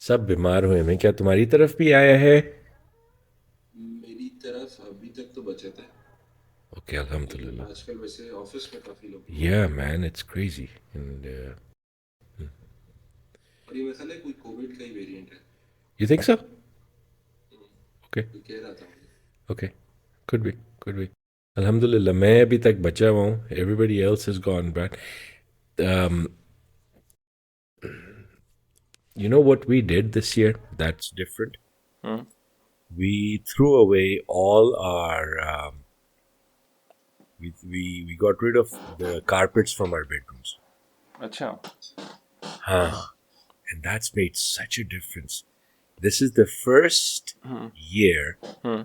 सब बीमार हुए हैं, क्या तुम्हारी तरफ भी आया है? मेरी तरफ अभी तक तो बचे थे। ओके, लेकिन अल्हम्दुलिल्लाह। आजकल वैसे ऑफिस में काफी लोग बीमार या पड़ रहे हैं। मैन, इट्स क्रेजी एंड और ये मेरे ख्याल है कोई कोविड का ही वेरिएंट है। You think so? ओके। कोई कह रहा था मुझे। Okay, could be, could be. अल्हम्दुलिल्लाह मैं अभी तक बचा हुआ हूँ, everybody else is gone bad. You know what we did this year that's different? Hmm. We threw away all our we got rid of the carpets from our bedrooms. अच्छा। Huh. And that's made such a difference. This is the first hmm. year hmm.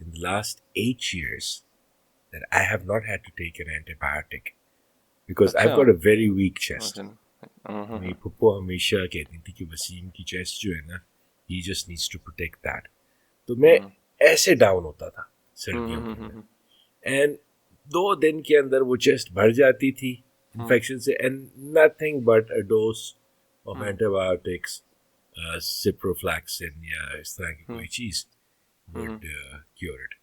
in the last 8 years that I have not had to take an antibiotic because I've अच्छा। got a very weak chest. अच्छा। मेरी पप्पो हमेशा कहती थी कि वसीम की chest जो है ना, he just needs to protect that. तो मैं हम्म। ऐसे डाउन होता था सर्दियों के हम्म। अंदर, एंड 2 दिन के अंदर वो चेस्ट भर जाती थी हम्म। इन्फेक्शन से, and nothing but a dose of hmm. Antibiotics, ciprofloxacin या इस तरह की हम्म। कोई चीज हम्म। would cure it.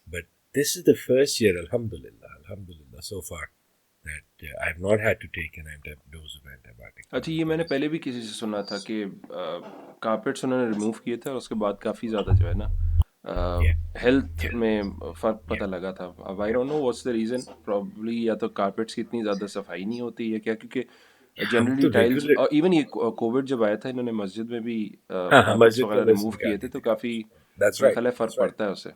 But this is the first year, alhamdulillah, so far that I've not had to take an dose of antibiotic now अच्छा, ये मैंने because पहले भी किसी से सुना था कि कारपेट्स उन्होंने रिमूव किए थे और उसके बाद काफ़ी ज़्यादा जो है ना yeah, हेल्थ yeah, में फ़र्क yeah, पता लगा था। अब आई yeah. Don't know what's the reason, probably या तो कारपेट्स की इतनी ज़्यादा सफाई नहीं होती है क्या, क्योंकि हम जनरली तो टाइल्स, रेगुलर, और इवन ये कोविड जब आया था इन्होंने मस्जिद में भी हाँ हाँ, कारपेट्स मस्जिद में वगैरह बस रिमूव निकाल किए थे, देते तो हैं। काफ़ी That's मेरा right, ख्याल है फ़र्क that's right. पड़ता है उससे।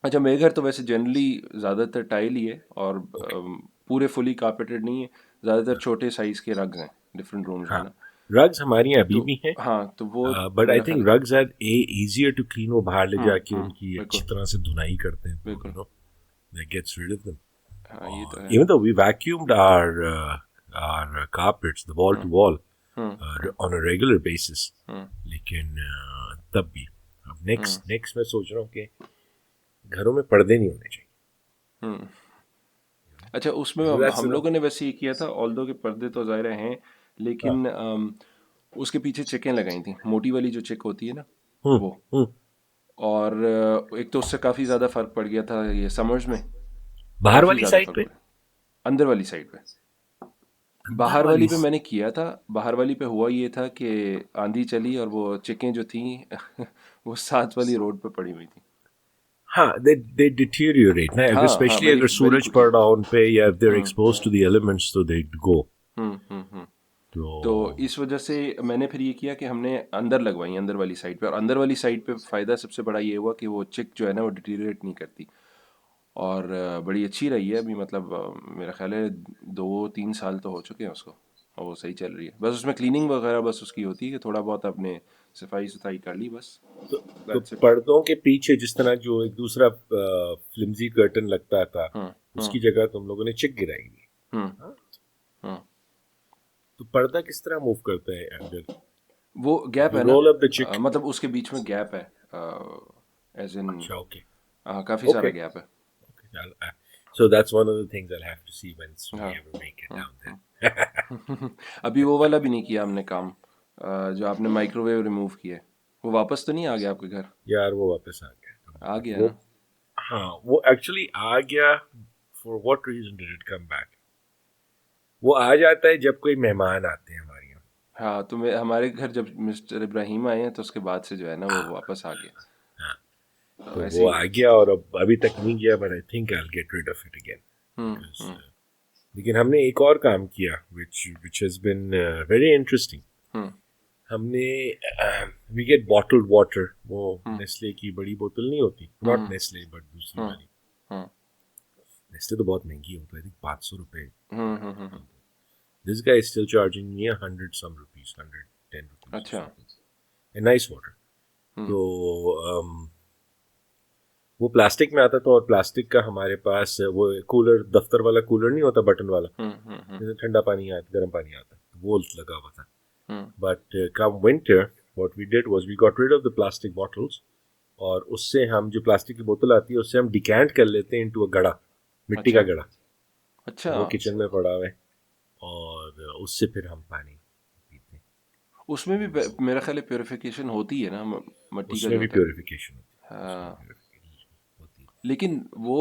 अच्छा, मेरे घर तो वैसे जनरली ज़्यादातर टाइल ही है, और Okay. पूरे फुली कारपेटेड नहीं है। ज़्यादातर छोटे साइज़ के रग्स हैं डिफरेंट रूम्स में हाँ, ना। रग्स हमारी यहाँ अभी तो भी हैं, हाँ, तो वो बट आई मेरा ख्याल थिंक है। Rugs are easier to clean. वो बाहर ले जाके उनकी अच्छी बिल्कुल। तरह से धुनाई करते हैं, तो बिल्कुल। that gets rid of them. हाँ, ये तो और है। even though we vacuumed our carpets, the wall hmm. to wall, hmm. Hmm. on a regular basis, हम्म। लेकिन तब भी अब हम्म। नेक्स्ट मैं सोच रहा हूँ कि घरों में पर्दे नहीं होने चाहिए। हम्म। अच्छा, उसमें So that's हम enough. लोगों ने वैसे ये किया था, ऑल्दो के पर्दे तो ज़ाहिर हैं, हाँ, लेकिन उसके पीछे चिकें लगाई थी, मोटी वाली जो चिक होती है ना, हम्म, वो। हम्म। और एक तो उससे काफ़ी ज़्यादा फर्क पड़ गया था ये समर्स में, बाहर काफ़ी वाली ज़्यादा साइड फर्क पे, पड़ा। अंदर वाली साइड पे। अंदर बाहर वाली वाली पे मैंने किया था। बाहर वाली पे हुआ ये था कि आंधी चली और वो चिकें जो थी वो साथ वाली रोड पे पड़ी हुई थी। हाँ, they deteriorate ना, अगर हाँ हाँ, स्पेशली वेरी अगर वेरी सूरज क्विकली। पड़ रहा हो उन पे या they're hmm. exposed to the elements तो they go. हम्म। तो तो इस वजह से मैंने फिर ये किया कि हमने अंदर लगवाई, अंदर वाली साइड पे। और अंदर वाली साइड पे फ़ायदा सबसे बड़ा ये हुआ कि वो चिक जो है ना वो डिटीरियरेट नहीं करती। और बड़ी अच्छी रही है अभी, मतलब मेरा ख्याल है 2-3 साल तो हो चुके हैं उसको, और वो सही चल रही है। बस उसमें क्लीनिंग वगैरह बस उसकी होती है कि थोड़ा बहुत आपने सफाई सुथाई कर ली, बस। तो, तो दैट्स इट। पर्दों के पीछे जिस तरह जो एक दूसरा फ्लिम्जी कर्टन लगता था, हम्म। हम्म। उसकी जगह तुम लोगों ने चिक गिराई थी। हम्म। हाँ, हम्म। तो पर्दा किस तरह मूव करता है अंदर? वो गैप यू है ना, रोल अप द चिक। मतलब उसके बीच में गैप है, एज इन अच्छा, ओके, काफ़ी सारा ओके, गैप है। so that's one of the things I'll have to see once we हाँ। ever make it hmm. down there. अभी वो वाला भी नहीं किया हमने काम, जो आपने माइक्रोवेव रिमूव किया है, वो वापस तो नहीं आ गया आपके घर? यार वो वापस आ गया आ गया वो, ना। हाँ वो एक्चुअली आ गया। For what reason did it come back? वो आ जाता है जब कोई मेहमान आते हैं हमारे यहाँ। हाँ, तो मैं हमारे घर जब मिस्टर इब्राहिम आए हैं तो उसके बाद से जो है ना वो वापस आ गया। हाँ, तो तो ऐसे वो ही आ है। गया और अब अभी तक नहीं गया, but I think I will get rid of it again because hmm. लेकिन हमने एक और काम किया which which has been very interesting. हम्म। हमने वी गेट बॉटल्ड वाटर, वो हम्म। नेस्ले की बड़ी बोतल नहीं होती, नॉट हम्म। नेस्ले बट दूसरी हम्म। वाली। हम्म। नेस्ले तो बहुत महंगी होती है, आई थिंक 500 रुपए। Hmm. This guy is still charging me 100 some rupees, 110 rupees or अच्छा। something, a nice water. हम्म। तो वो प्लास्टिक में आता था, और प्लास्टिक का हमारे पास वो कूलर, दफ्तर वाला कूलर नहीं होता बटन वाला, हम्म। जैसे ठंडा पानी आता, गर्म पानी आता, वो लगा हुआ था। Hmm. But come winter what we did was we got rid of the plastic bottles, और उससे हम जो प्लास्टिक की बोतल आती है उससे हम डिकैंट कर लेते हैं इनटू अ घड़ा, मिट्टी का अच्छा। घड़ा। अच्छा। वो किचन में पड़ा हुआ है, और उससे फिर हम पानी पीते हैं। उसमें भी मेरा ख्याल है प्योरिफिकेशन होती है ना, मिट्टी का उसमें जो भी होता है। प्योरिफिकेशन होती है, उसमें भी हाँ, प्योरिफिकेशन होती है। लेकिन वो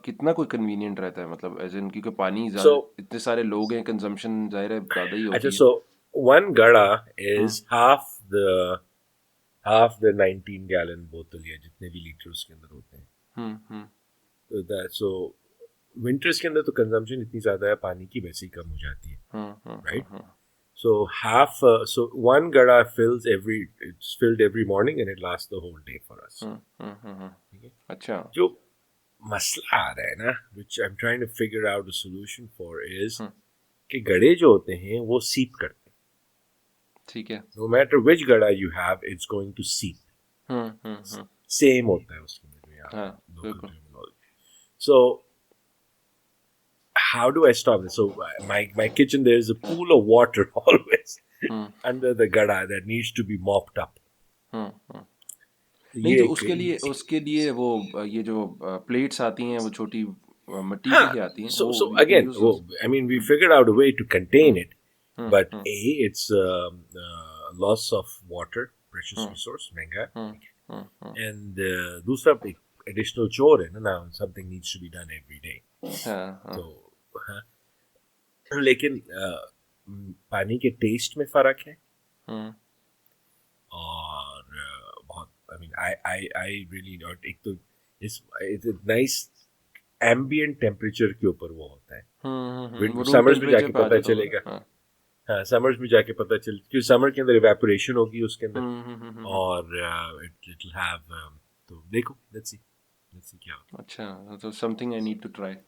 कितना कोई कन्वीनियंट रहता है, मतलब एज इन, क्योंकि पानी सो ज़्यादा, इतने सारे लोग हैं, कंजम्पशन ज़ाहिर है ज़्यादा ही अच्छा, होगी है। सो वन गड़ा hmm is half the 19 gallon बोतल, या जितने भी लीटर उसके अंदर होते हैं। हम्म। सो विंटर्स के अंदर तो कंजम्पशन इतनी ज्यादा है पानी की, वैसे ही कम हो जाती है, right? Hmm. So so one gada it's filled every morning and it lasts the whole day for us. हम्म। ठीक है? अच्छा। जो मसला आ रहा है ना, which I'm trying to figure out a solution for, is हम्म। कि गड़े जो होते हैं वो सीप करते हैं. ठीक है। No matter which gada you have, it's going to seep. Hmm. Same होता है उसके अंदर, जो यहाँ हाँ, पे local बिल्कुल। terminology. So how do I stop this? So my kitchen, there is a pool of water always hmm under the gada that needs to be mopped up. हम्म। तो नहीं ये तो एक उसके लिए वो ये जो प्लेट्स आती हैं वो छोटी मिट्टी की huh. ही आती हैं, So वो so we can again, use well, those. I mean, we hmm figured out a way to contain hmm it, but hmm it's loss of water, precious hmm resource, महंगा, हम्म। and दूसरा एक additional chore है ना, now something needs to be done every day. हाँ हाँ। तो हाँ, लेकिन पानी के टेस्ट में फर्क है, हम्म और बहुत, I mean, I really not, एक तो it's a nice ambient temperature के ऊपर वो होता है. वो रूम समर्स में टेम्परेचर जाके पे आ पता जाता होगा चलेगा. ना। हाँ। हाँ, समर्स में जाके पता चल, क्योंकि समर के अंदर इवेपोरेशन होगी उसके अंदर, हम्म। और इट विल हैव, तो देखो, लेट्स सी क्या होता अच्छा, तो something I need to try, है.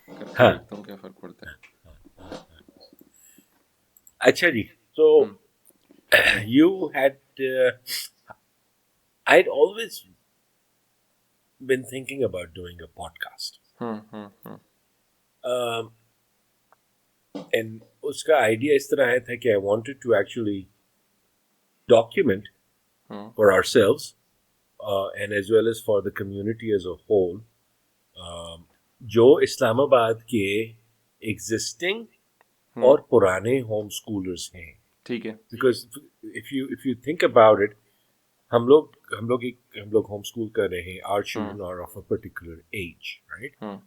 करके हाँ, देखता हूँ क्या फर्क पड़ता है। अच्छा जी. तो hmm you had I'd always been thinking about doing a podcast. Hmm. Um, and उसका आइडिया इस तरह आया था कि I wanted to actually document hmm for ourselves, and as well as for the community as a whole, जो इस्लामाबाद के existing हम्म। और पुराने होम स्कूलर्स हैं. ठीक है। Because if you think about it, हम लोग होम स्कूल कर रहे हैं. Our hmm children are of a particular age, right? Hmm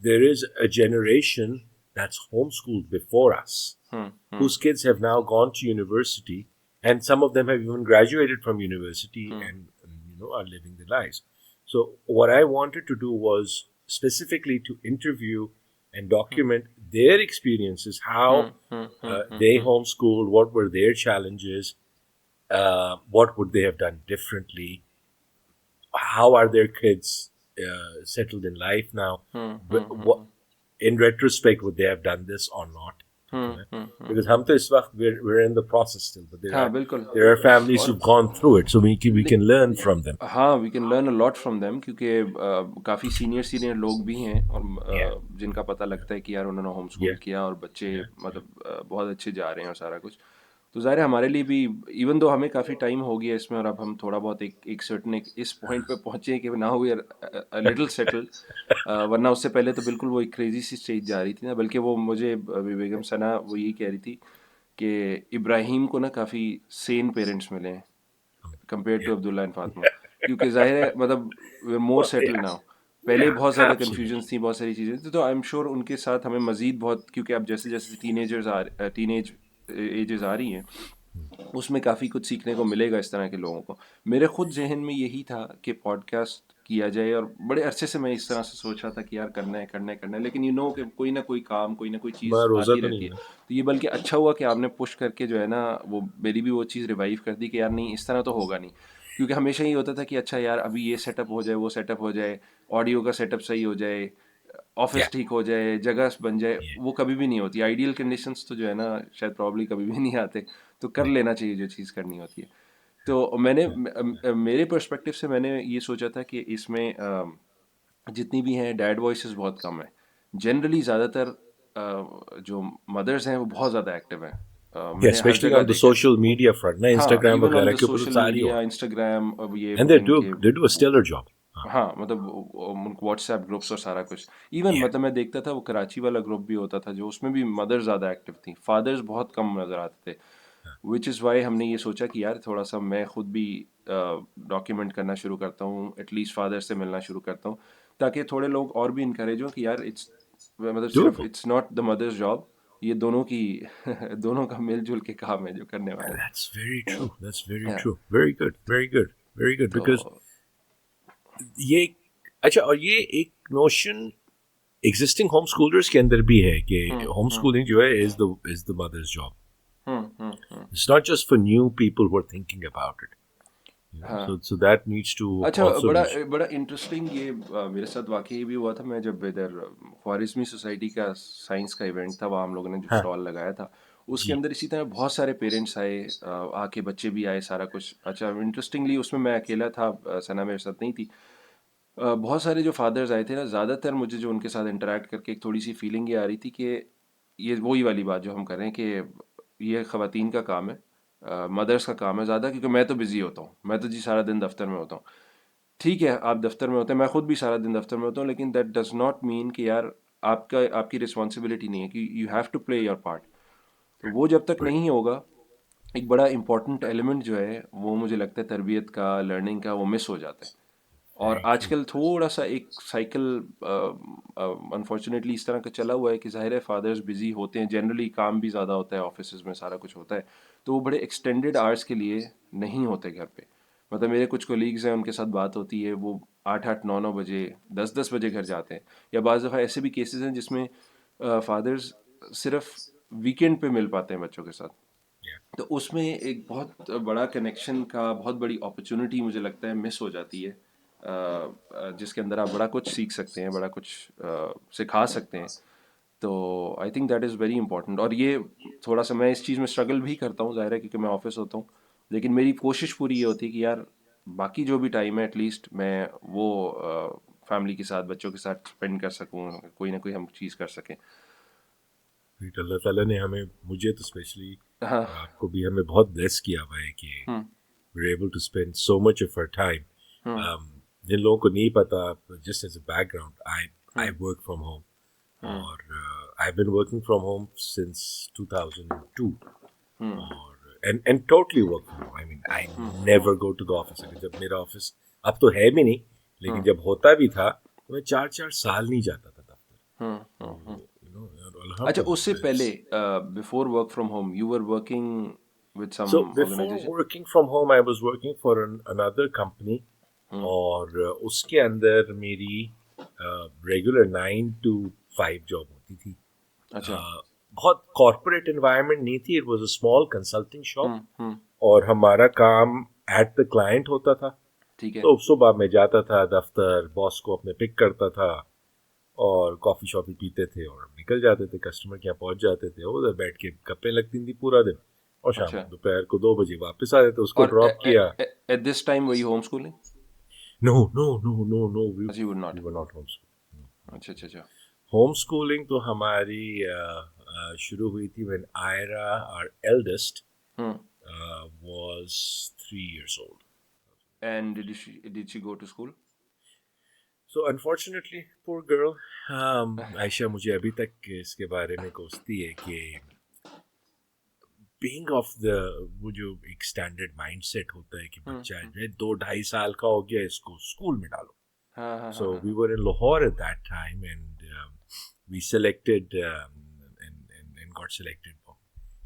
There is a generation that's homeschooled before us, hmm whose kids have now gone to university, and some of them have even graduated from university, hmm and are living their lives. So what I wanted to do was specifically to interview and document their experiences, how they hmm. homeschooled, what were their challenges, what would they have done differently, how are their kids settled in life now, what, in retrospect, would they have done this or not? ठीक है ना? Because हम तो इस वक्त we're in the process still, but there हाँ, are बिल्कुल। there are families और who've gone through it, so we ले, can learn from them. हाँ, we can learn a lot from them, क्योंकि काफ़ी सीनियर सीनियर लोग भी हैं, और Yeah, जिनका पता लगता है कि यार उन्होंने होम स्कूल yeah, किया और बच्चे yeah, yeah, मतलब बहुत अच्छे जा रहे हैं और सारा कुछ। तो ज़ाहिर है हमारे लिए भी, इवन दो हमें काफ़ी टाइम हो गया इसमें, और अब हम थोड़ा बहुत एक सर्टेन इस पॉइंट पे पहुंचे हैं कि now we are a little settled. वरना उससे पहले तो बिल्कुल वो एक क्रेजी सी स्टेज जा रही थी ना, बल्कि वो मुझे अभी बेगम सना वो यही कह रही थी कि इब्राहिम को ना काफ़ी सेन पेरेंट्स मिले हैं compare yeah. To Abdullah and Fatima, क्योंकि जाहिर है मतलब we are more Well, settle yeah, now. पहले yeah, बहुत ज़्यादा absolutely. कन्फ्यूजन्स थी, बहुत सारी चीज़ें थी, तो आई एम श्योर उनके साथ हमें मज़ीद बहुत, क्योंकि अब जैसे जैसे टीनेज एजेस आ रही हैं, उसमें काफ़ी कुछ सीखने को मिलेगा इस तरह के लोगों को। मेरे खुद जहन में यही था कि पॉडकास्ट किया जाए, और बड़े अरसे से मैं इस तरह से सोच रहा था कि यार करना है करना है करना है, लेकिन कि कोई ना कोई काम, कोई ना कोई चीज़ तुम्हारा रोजा आती तो रहती नहीं है। है ना? तो ये बल्कि अच्छा हुआ कि आपने पुश करके जो है ना, वो मेरी भी वो चीज़ रिवाइव कर दी कि यार नहीं, इस तरह तो होगा नहीं। क्योंकि हमेशा ही होता था कि अच्छा यार अभी ये सेटअप हो जाए, वो सेटअप हो जाए, ऑडियो का सेटअप सही हो जाए, Yeah, ऑफिस ठीक हो जाए, जगह बन जाए, yeah, वो कभी भी नहीं होती। आइडियल कंडीशंस तो जो है ना शायद प्रॉब्ली कभी भी नहीं आते। तो कर yeah, लेना चाहिए जो चीज़ करनी होती है। तो मेरे पर्सपेक्टिव से मैंने ये सोचा था कि इसमें जितनी भी हैं डैड वॉइसेस बहुत कम है। जनरली ज़्यादातर जो मदर्स हैं वो बहुत ज़्यादा एक्टिव हैं। yeah. मैंने हर Especially जगह on the देखा है। social media front, ना हाँ, Instagram इवन ऑन वगैरह द के ऊपर तो सोशल सारी मीडिया, और, इंस्टाग्राम, अब ये and they do इनके they do a stellar job. हाँ, हाँ, मतलब उनको व्हाट्सएप ग्रुप्स और सारा कुछ। इवन yeah, मतलब मैं देखता था वो कराची वाला ग्रुप भी होता था जो, उसमें भी मदर ज़्यादा एक्टिव थी, फादर्स बहुत कम नज़र आते थे। विच इज़ वाई हमने ये सोचा कि यार थोड़ा सा मैं खुद भी डॉक्यूमेंट करना शुरू करता हूँ, एटलीस्ट फादर से मिलना शुरू करता हूँ, ताकि थोड़े लोग और भी इनकरेज हो कि यार इट्स मतलब सिर्फ Doable. It's not the mother's job, ये दोनों की दोनों का मिलजुल के काम है जो करने वाले हैं। That's very true. That's very Yeah. true. Very good. Very good. Very good. तो Because ये अच्छा, और ये एक नोशन एग्जिस्टिंग होम स्कूलर्स के अंदर भी है कि हम्म होम हम्म स्कूलिंग जो है is the mother's job. Hmm. It's not just for new people who are thinking about it. हाँ, So that needs to अच्छा, also बड़ा be. बड़ा इंटरेस्टिंग ये मेरे साथ वाकई भी हुआ था। मैं जब इधर ख्वारिज़मी सोसाइटी का साइंस का इवेंट था, वहाँ हम लोगों ने जो हाँ स्टॉल लगाया था, उसके जी. अंदर इसी तरह बहुत सारे पेरेंट्स आए, आके बच्चे भी आए, सारा कुछ। अच्छा, इंटरेस्टिंगली उसमें मैं अकेला था, सना मेरे साथ नहीं थी। बहुत सारे जो फादर्स आए थे ना, ज़्यादातर मुझे जो उनके साथ इंटरेक्ट करके एक थोड़ी सी फीलिंग ये आ रही थी कि ये वही वाली बात जो हम कर रहे हैं कि ये ख़वातीन का काम है, मदर्स का काम है ज़्यादा, क्योंकि मैं तो बिज़ी होता हूँ, मैं तो जी सारा दिन दफ्तर में होता हूँ। ठीक है, आप दफ्तर में होते हैं, मैं खुद भी सारा दिन दफ्तर में होता हूँ, लेकिन दैट डज नॉट मीन कि यार आपका आपकी रिस्पॉन्सिबिलिटी नहीं है कि you have to play your part. तो वो जब तक Right. नहीं होगा, एक बड़ा इंपॉर्टेंट एलिमेंट जो है वो मुझे लगता है तरबियत का, लर्निंग का, वो मिस हो जाता है। और Very true. आजकल थोड़ा सा एक साइकिल अनफॉर्चुनेटली इस तरह का चला हुआ है कि ज़ाहिर है फादर्स बिजी होते हैं, जनरली काम भी ज़्यादा होता है, ऑफिस में सारा कुछ होता है, तो वो बड़े एक्सटेंडेड आवर्स के लिए नहीं होते घर पे। मतलब मेरे कुछ कोलीग्स हैं, उनके साथ बात होती है, वो 8-8 9-9 बजे, 10-10 बजे घर जाते हैं। या बाज़ दफ़ा ऐसे भी केसेस हैं जिसमें फादर्स सिर्फ वीकेंड पे मिल पाते हैं बच्चों के साथ। Yeah. तो उसमें एक बहुत बड़ा कनेक्शन का, बहुत बड़ी अपॉर्चुनिटी मुझे लगता है मिस हो जाती है, जिसके अंदर आप बड़ा कुछ सीख सकते हैं, बड़ा कुछ सिखा सकते हैं। तो I think that is very important. और ये थोड़ा सा मैं इस चीज़ में स्ट्रगल भी करता हूँ, ज़ाहिर है, क्योंकि मैं ऑफिस होता हूँ, लेकिन मेरी कोशिश पूरी ये होती है कि यार बाकी जो भी टाइम है एटलीस्ट मैं वो फैमिली के साथ, बच्चों के साथ स्पेंड कर सकूँ, कोई ना कोई हम चीज़ कर सकें। Right. अल्लाह ताला ने हमें, मुझे तो स्पेशली, हाँ। और आपको भी, हमें बहुत ब्लेस किया हुआ है कि हम्म we're able to spend so much of our time. Hmm um, जिन लोगों को नहीं पता, just as a background, I hmm work from home. हम्म और I've been working from home since 2002. हम्म और and totally work from home. I mean, I never go to the office. अगर जब मेरा office, अब तो है भी नहीं, लेकिन हम्म जब होता भी था तो मैं 4 4 साल नहीं जाता था दफ्तर. हम्म। तो और अच्छा, उससे अल्हम्दुलिल्लाह. पहले before work from home you were working with some So before organisation? working from home, I was working for another company. Hmm. और उसके अंदर मेरी रेगुलर 9 to 5 जॉब होती थी. अच्छा। बहुत कॉरपोरेट एनवायरनमेंट नहीं थी. It was a small consulting shop. Hmm. और हमारा काम एट द क्लाइंट होता था. ठीक है। तो सुबह मैं जाता था दफ्तर, बॉस को अपने पिक करता था, और कॉफ़ी शॉफ़ी पीते थे और हम निकल जाते थे, कस्टमर के यहाँ पहुंच जाते थे, उधर बैठ के गप्पे लगती थी पूरा दिन. और शाम अच्छा। को दोपहर को 2 बजे वापस आ जाते, उसको और ड्रॉप किया. एट दिस टाइम वही home schooling? No no no no no, अच्छा, you would we not. Were not home school. अच्छा अच्छा अच्छा। होम स्कूलिंग तो हमारी शुरू हुई थी when Ayra, our eldest, hmm. was 3 years old. And did she go to school? So unfortunately, poor girl. Ayesha मुझे अभी तक इसके बारे में कोसती है कि बीइंग ऑफ द, वो जो एक स्टैंडर्ड माइंडसेट होता है कि बच्चा जो है 2 2.5 साल का हो गया, इसको स्कूल में डालो. हाँ हाँ हाँ So हाँ we हाँ। were in Lahore at that time, and we selected, and got selected for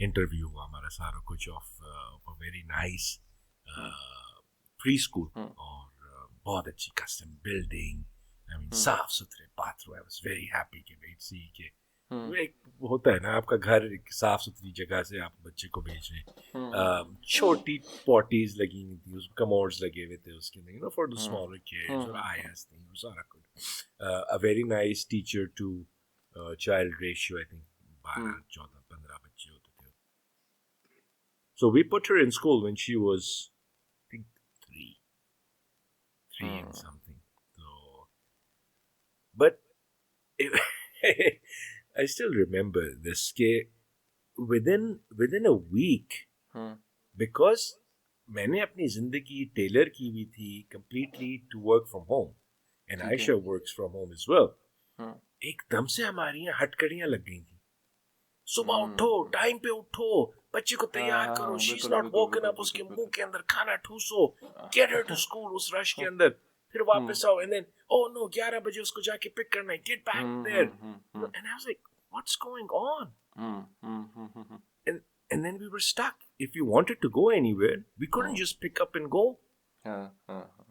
interview हुआ हमारा सारा कुछ of a very nice hmm preschool. हम्म और बहुत अच्छी custom building. I mean, हम्म साफ सुथरे bathroom. I was very happy कि भाई सी के हम्म वो एक होता है ना, आपका घर एक साफ सुथरी जगह से आप बच्चे को भेज रहे हैं. छोटी पॉटीज लगी हुई थी, उस कमोड्स लगे हुए थे उसके अंदर, for the hmm smaller kids, और हम्म आयस थी, वो सारा कुछ. A very nice teacher to child ratio, I think hmm 12 14 15 बच्चे होते थे. So we put her in school when she was, I think, three and hmm something. So, but it, I still remember this. Ke within a week, hmm. because मैंने अपनी जिंदगी Taylor की हुई थी completely to work from home, and ठीक है। Aisha works from home as well. हम्म एकदम से हमारी यहाँ हटकड़ियाँ लग गई थी. सुबह उठो, टाइम पे उठो, बच्चे को हाँ तैयार हाँ करो, हाँ, शी इज बिल्कुल नॉट बिल्कुल वोकन बिल्कुल अप, बिल्कुल उसके मुंह बिल्कुल। के अंदर खाना ठूसो, गेट हर टू स्कूल उस रश के अंदर, फिर वापस आओ, एंड देन ओह नो 11 बजे उसको जाके पिक करना है, get back there, and I was like what's going on, and and then we were stuck. If we wanted to go anywhere, we couldn't just pick up and go, हाँ हाँ हाँ।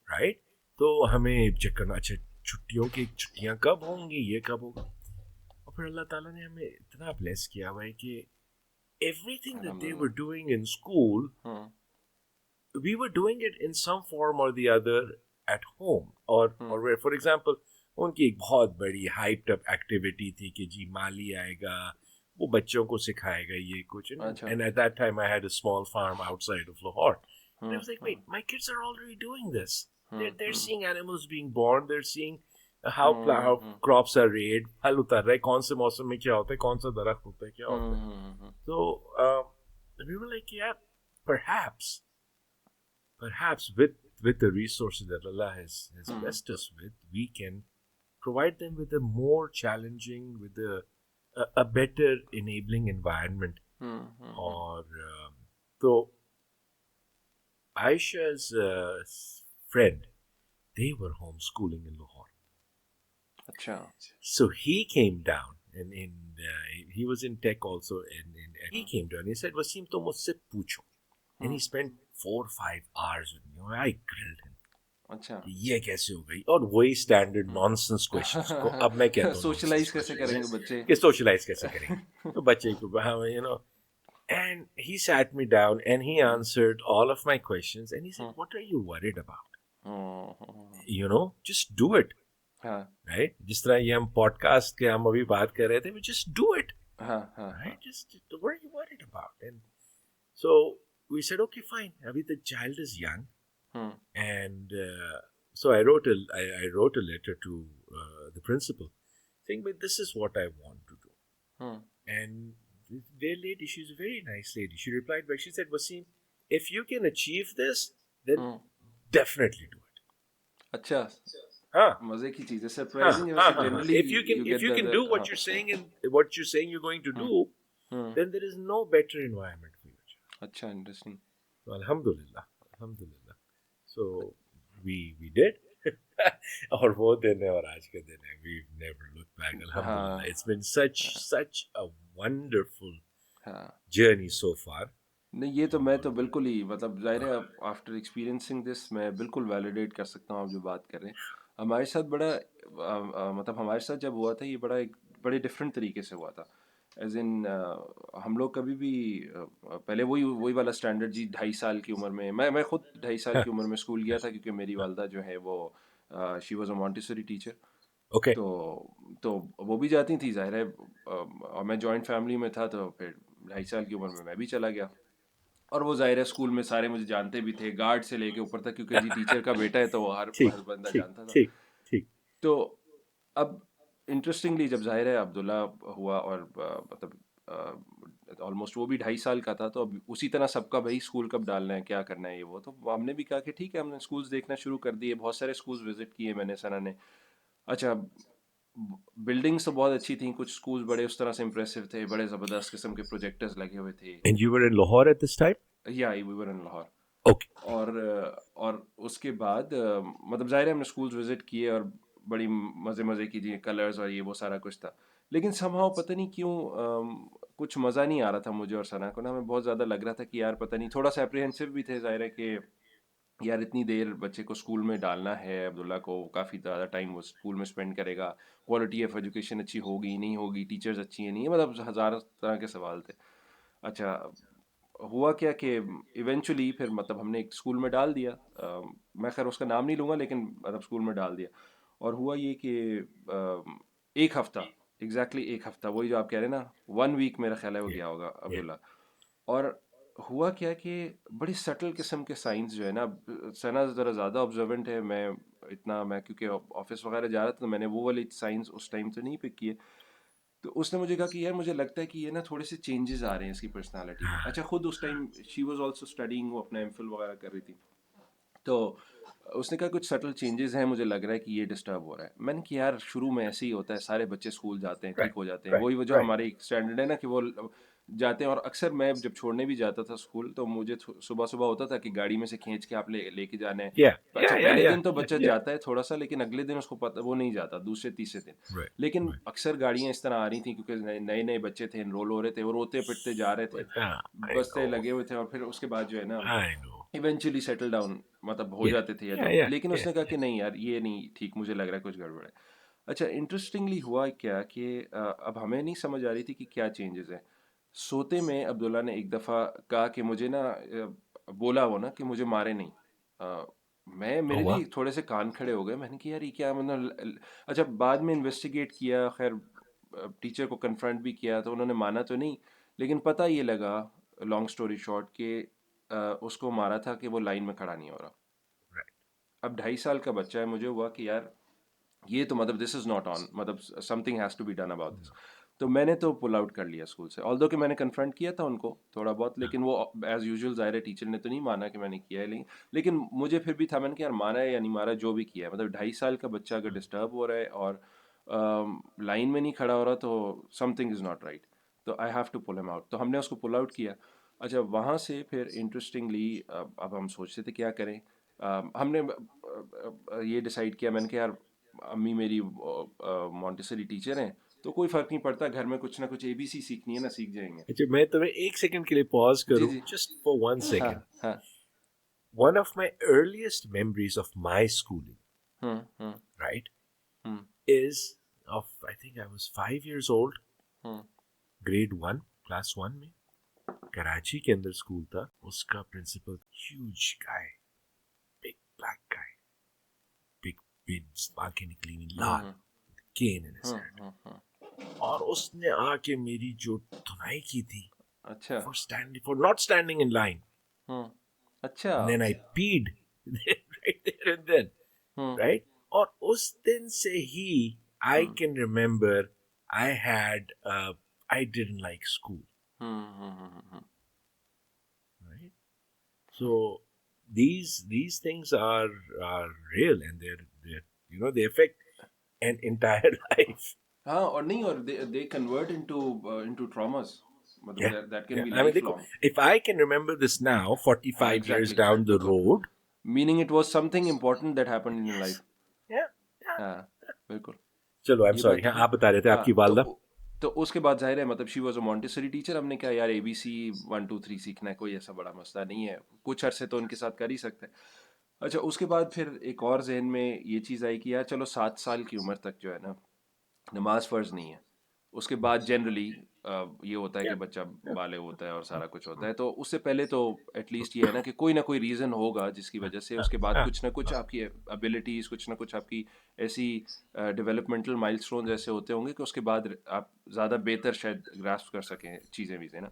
right? तो हमें check करना, अच्छा छुट्टियां कब होंगी, ये कब होगा, और फिर अल्लाह ताला ने हमें इतना ब्लेस किया हुआ है कि everything that they were अल्हम्दुलिल्लाह। doing in school, we were doing it in some form or the other at home, or where, for example, उनकी एक बहुत बड़ी हाइप्ड अप एक्टिविटी थी कि जी माली आएगा, वो बच्चों को सिखाएगा ये कुछ, अच्छा। and at that time I had a small farm outside of Lahore, and I was like, wait, my kids are already doing this, they're seeing animals being born, they're seeing how crops are reared, फल उतर रहा है, कौन से मौसम में क्या होता है, कौन सा दरख्त होता है, क्या होता है, so we were like, yeah, perhaps perhaps with the resources that Allah has blessed us with, we can provide them with a more challenging, with a better enabling environment. Or so Aisha's friend, they were homeschooling in Lahore. अच्छा। So he came down, and he was in tech also, and he came down. He said, "Wasim, to mujhse पूछो." And he spent 4 or 5 hours with me. I grilled him. अच्छा। ये कैसे हो गई, और वही standard nonsense questions को अब मैं कहता हूँ नॉनसेंस सोशलाइज कैसे क्वेश्चंस करेंगे बच्चे? कि सोशलाइज कैसे करेंगे, तो बच्चे को and he sat me down and he answered all of my questions, and he said, what are you worried about, just do it, हाँ right? जिस तरह ये हम पॉडकास्ट के हम अभी बात कर रहे थे, we just do it, हाँ हाँ हाँ। right? Just what are you worried about? And so we said, okay, fine, abhi the child is young, and so I wrote a letter to the principal saying, but this is what I want to do. And their lady, she's a very nice lady. She replied back, she said, Wasim, if you can achieve this, then definitely do it. अच्छा, Huh? मजे की चीज है, Huh? सरप्राइजिंग है Huh? वैसे, Huh? Huh. Generally you If get you can do the what हाँ। you're saying and what you're saying you're going to do, then there is no better environment for you. अच्छा, interesting. So, Alhamdulillah, Alhamdulillah. So we did. और वो दिन है और आज का दिन है, we've never looked back. Alhamdulillah, हाँ it's been such a wonderful हाँ। journey so far. नहीं, ये तो मैं तो बिल्कुल ही, मतलब जाहिर है आफ्टर एक्सपीरियंसिंग दिस मैं बिल्कुल वैलिडेट कर सकता हूँ आप जो बात कर रहे हैं। हमारे साथ बड़ा मतलब हमारे साथ जब हुआ था ये बड़ा एक बड़े डिफरेंट तरीके से हुआ था। एज इन हम लोग कभी भी पहले वही वही वाला स्टैंडर्ड जी, 2.5 साल की उम्र में मैं खुद 2.5 साल की उम्र में स्कूल गया था, क्योंकि मेरी वालदा जो है वो she was a Montessori teacher. Okay. तो वो भी जाती थी, जाहिर है, और मैं जॉइंट फैमिली में था, तो फिर 2.5 साल की उम्र में मैं भी चला गया। और वो जाहिर है स्कूल में सारे मुझे जानते भी थे, गार्ड से लेके ऊपर तक, क्योंकि जी टीचर का बेटा है तो वो हर ठीक हर बंदा ठीक जानता था। ठीक ठीक। तो अब इंटरेस्टिंगली जब जाहिर है अब्दुल्ला हुआ, और मतलब ऑलमोस्ट वो भी 2.5 साल का था, तो अब उसी तरह सबका भाई स्कूल कब डालना है, क्या करना है, ये वो, तो हमने भी कहा कि ठीक है, हमने स्कूल्स देखना शुरू कर दिए, बहुत सारे स्कूल्स विजिट किए मैंने, सना ने। अच्छा, बिल्डिंग्स तो बहुत अच्छी थी, कुछ स्कूल्स बड़े उस तरह से इंप्रेसिव थे, बड़े ज़बरदस्त किस्म के प्रोजेक्टर्स लगे हुए थे। And you were in Lahore at this time? या we were in Lahore. Okay. और उसके बाद मतलब ज़ाहिर है हमने स्कूल्स विज़िट किए, और बड़ी मज़े मज़े की जी कलर्स और ये वो सारा कुछ था। लेकिन समहाउ पता नहीं क्यों कुछ मज़ा नहीं आ रहा था मुझे और सना को ना, हमें बहुत ज़्यादा लग रहा था कि यार पता नहीं, थोड़ा सा एप्रीहेंसिव भी थे, ज़ाहिर है कि यार इतनी देर बच्चे को स्कूल में डालना है, अब्दुल्ला को काफ़ी ज़्यादा टाइम वो स्कूल में स्पेंड करेगा, क्वालिटी ऑफ एजुकेशन अच्छी होगी नहीं होगी, टीचर्स अच्छी हैं नहीं है, मतलब हज़ार तरह के सवाल थे। अच्छा, हुआ क्या कि इवेंचुअली फिर मतलब हमने एक स्कूल में डाल दिया, मैं खैर उसका नाम नहीं लूँगा, लेकिन मतलब स्कूल में डाल दिया। और हुआ ये कि एक हफ्ता, एक हफ्ता, वही जो आप कह रहे हैं ना, 1 वीक मेरा ख्याल है वो Yeah. गया होगा Yeah. अब्दुल्ला। और हुआ क्या कि बड़ी सटल किस्म के साइंस जो है ना, सना ज़रा ज़्यादा ऑब्जर्वेंट है, मैं क्योंकि ऑफिस वगैरह जा रहा था, तो मैंने वो वाली साइंस उस टाइम तो नहीं पिक किए। तो उसने मुझे कहा कि यार मुझे लगता है कि ये ना थोड़े से चेंजेस आ रहे हैं इसकी पर्सनालिटी में। अच्छा, खुद उस time she was also studying, वो अपना एमफिल वगैरह कर रही थी। तो उसने कहा कुछ सटल चेंजेस हैं, मुझे लग रहा है कि ये डिस्टर्ब हो रहा है। मैंने कि यार शुरू में ऐसे ही होता है, सारे बच्चे स्कूल जाते हैं, ठीक Right. हो जाते हैं, Right. वही वो जो Right. हमारे एक स्टैंडर्ड है ना कि वो जाते हैं। और अक्सर मैं जब छोड़ने भी जाता था स्कूल तो मुझे सुबह सुबह होता था कि गाड़ी में से खींच के आप लेके जाना है। Yeah. अच्छा Yeah. Yeah. पहले Yeah. दिन तो Yeah. बच्चा Yeah. जाता है थोड़ा सा, लेकिन अगले दिन उसको पता वो नहीं जाता, दूसरे तीसरे दिन। Right. लेकिन Right. अक्सर गाड़ियां इस तरह आ रही थी क्योंकि नए नए बच्चे थे, एनरोल हो रहे थे, वो रोते पिटते जा रहे थे, But I बस्ते know. लगे हुए थे। और फिर उसके बाद जो है ना I know. Eventually settle down मतलब हो Yeah. जाते थे या Yeah. जो। Yeah. लेकिन Yeah. उसने कहा Yeah. कि नहीं यार ये नहीं ठीक, मुझे लग रहा है कुछ गड़बड़ है। अच्छा इंटरेस्टिंगली हुआ क्या कि अब हमें नहीं समझ आ रही थी कि क्या चेंजेस है। सोते में अब्दुल्ला ने एक दफ़ा कहा कि मुझे ना बोला वो ना कि मुझे मारे नहीं। अ, मैं Oh मेरे wow. भी थोड़े से कान खड़े हो गए, मैंने कहा यार ये क्या मतलब अच्छा बाद में इन्वेस्टिगेट किया, खैर टीचर को कन्फ्रंट भी किया तो उन्होंने माना तो नहीं, लेकिन पता ये लगा लॉन्ग स्टोरी शॉर्ट कि उसको मारा था कि वो लाइन में खड़ा नहीं हो रहा। Right. अब 2.5 साल का बच्चा है, मुझे हुआ कि यार ये तो मतलब दिस इज नॉट ऑन, मतलब something has to be done about this. No. तो मैंने तो पुल आउट कर लिया स्कूल से, ऑल्दो कि मैंने कन्फ्रंट किया था उनको थोड़ा बहुत, No. लेकिन वो एज यूजुअल ज़ाहिर है टीचर ने तो नहीं माना कि मैंने किया है। लेकिन मुझे फिर भी था, मैंने कि यार मारा है या नहीं मारा, जो भी किया है मतलब 2.5 साल का बच्चा अगर डिस्टर्ब हो रहा है और लाइन में नहीं खड़ा हो रहा तो समथिंग इज़ नॉट राइट। तो I have to pull him out, तो हमने उसको पुल आउट किया। अच्छा वहाँ से फिर इंटरेस्टिंगली अब हम सोचते थे क्या करें। हमने ये डिसाइड किया, मैंने कहा यार अम्मी मेरी मॉन्टेसरी टीचर हैं, तो कोई फ़र्क नहीं पड़ता, घर में कुछ ना कुछ एबीसी सीखनी है ना, सीख जाएंगे। अच्छा मैं तुम्हें एक सेकंड के लिए पॉज जी करूं जी। just for one हाँ second. हाँ। One of my earliest memories of my schooling, hmm. right, hmm. is of I think I was 5 years old, hmm. grade one, class one में कराची के अंदर स्कूल था। उसका principal huge guy, big black guy, big beard, आंखें निकली हुई लाल, हम्म। cane in his hmm. hand, हम्म। और उसने आके मेरी जो धुनाई की थी अच्छा। for not standing in line, हम्म। अच्छा। and then I peed right there and then, hmm. right? और उस दिन से ही I hmm. can remember I didn't like school, hmm. right? So these things are real, and they're they affect an entire life. हाँ और नहीं, और they convert into traumas, मतलब Yeah, that can yeah. Be I mean, life देखो, long. if I can remember this now, हाँ 45 years exactly down exactly, the तो road, meaning it was something important that happened in your yes, life. yeah, yeah. हाँ बिल्कुल। चलो, I'm ये sorry. बात तो हाँ, है। आप बता रहे थे हाँ आपकी वालदा. तो उसके बाद जाहिर है मतलब she was a Montessori teacher, हमने कहा यार एबीसी 1 2 3 सीखना है, कोई ऐसा बड़ा मसला नहीं है, कुछ अरसे तो उनके साथ कर ही सकते हैं। अच्छा उसके बाद फिर एक और जहन में ये चीज़ आई कि यार चलो 7 साल की उम्र तक जो है ना नमाज फ़र्ज नहीं है। उसके बाद जनरली ये होता है कि Yeah, बच्चा yeah, बालिग होता है और सारा कुछ होता है, तो उससे पहले तो एटलीस्ट ये है ना कि कोई ना कोई रीज़न होगा जिसकी वजह से उसके बाद हाँ, कुछ ना कुछ आपकी एबिलिटीज़, कुछ ना कुछ आपकी ऐसी डेवलपमेंटल माइलस्टोन्स ऐसे होते होंगे कि उसके बाद आप ज़्यादा बेहतर शायद ग्रास्प कर सकें चीज़ें वीज़ें ना।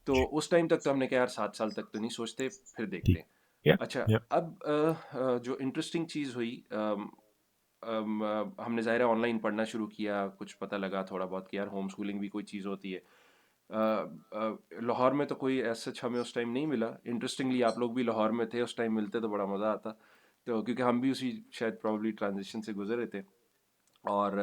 तो जी, उस टाइम तक तो हमने कहा यार 7 साल तक तो नहीं सोचते, फिर देखते ठीक. हैं। Yeah, अच्छा yeah. अब जो इंटरेस्टिंग चीज़ हुई, हमने ज़ाहिर है ऑनलाइन पढ़ना शुरू किया, कुछ पता लगा थोड़ा बहुत कि यार होम स्कूलिंग भी कोई चीज़ होती है। लाहौर में तो कोई ऐसा सच हमें उस टाइम नहीं मिला। इंटरेस्टिंगली आप लोग भी लाहौर में थे उस टाइम, मिलते तो बड़ा मज़ा आता। तो क्योंकि हम भी उसी शायद प्रॉब्ली ट्रांजिशन से गुजरे थे। और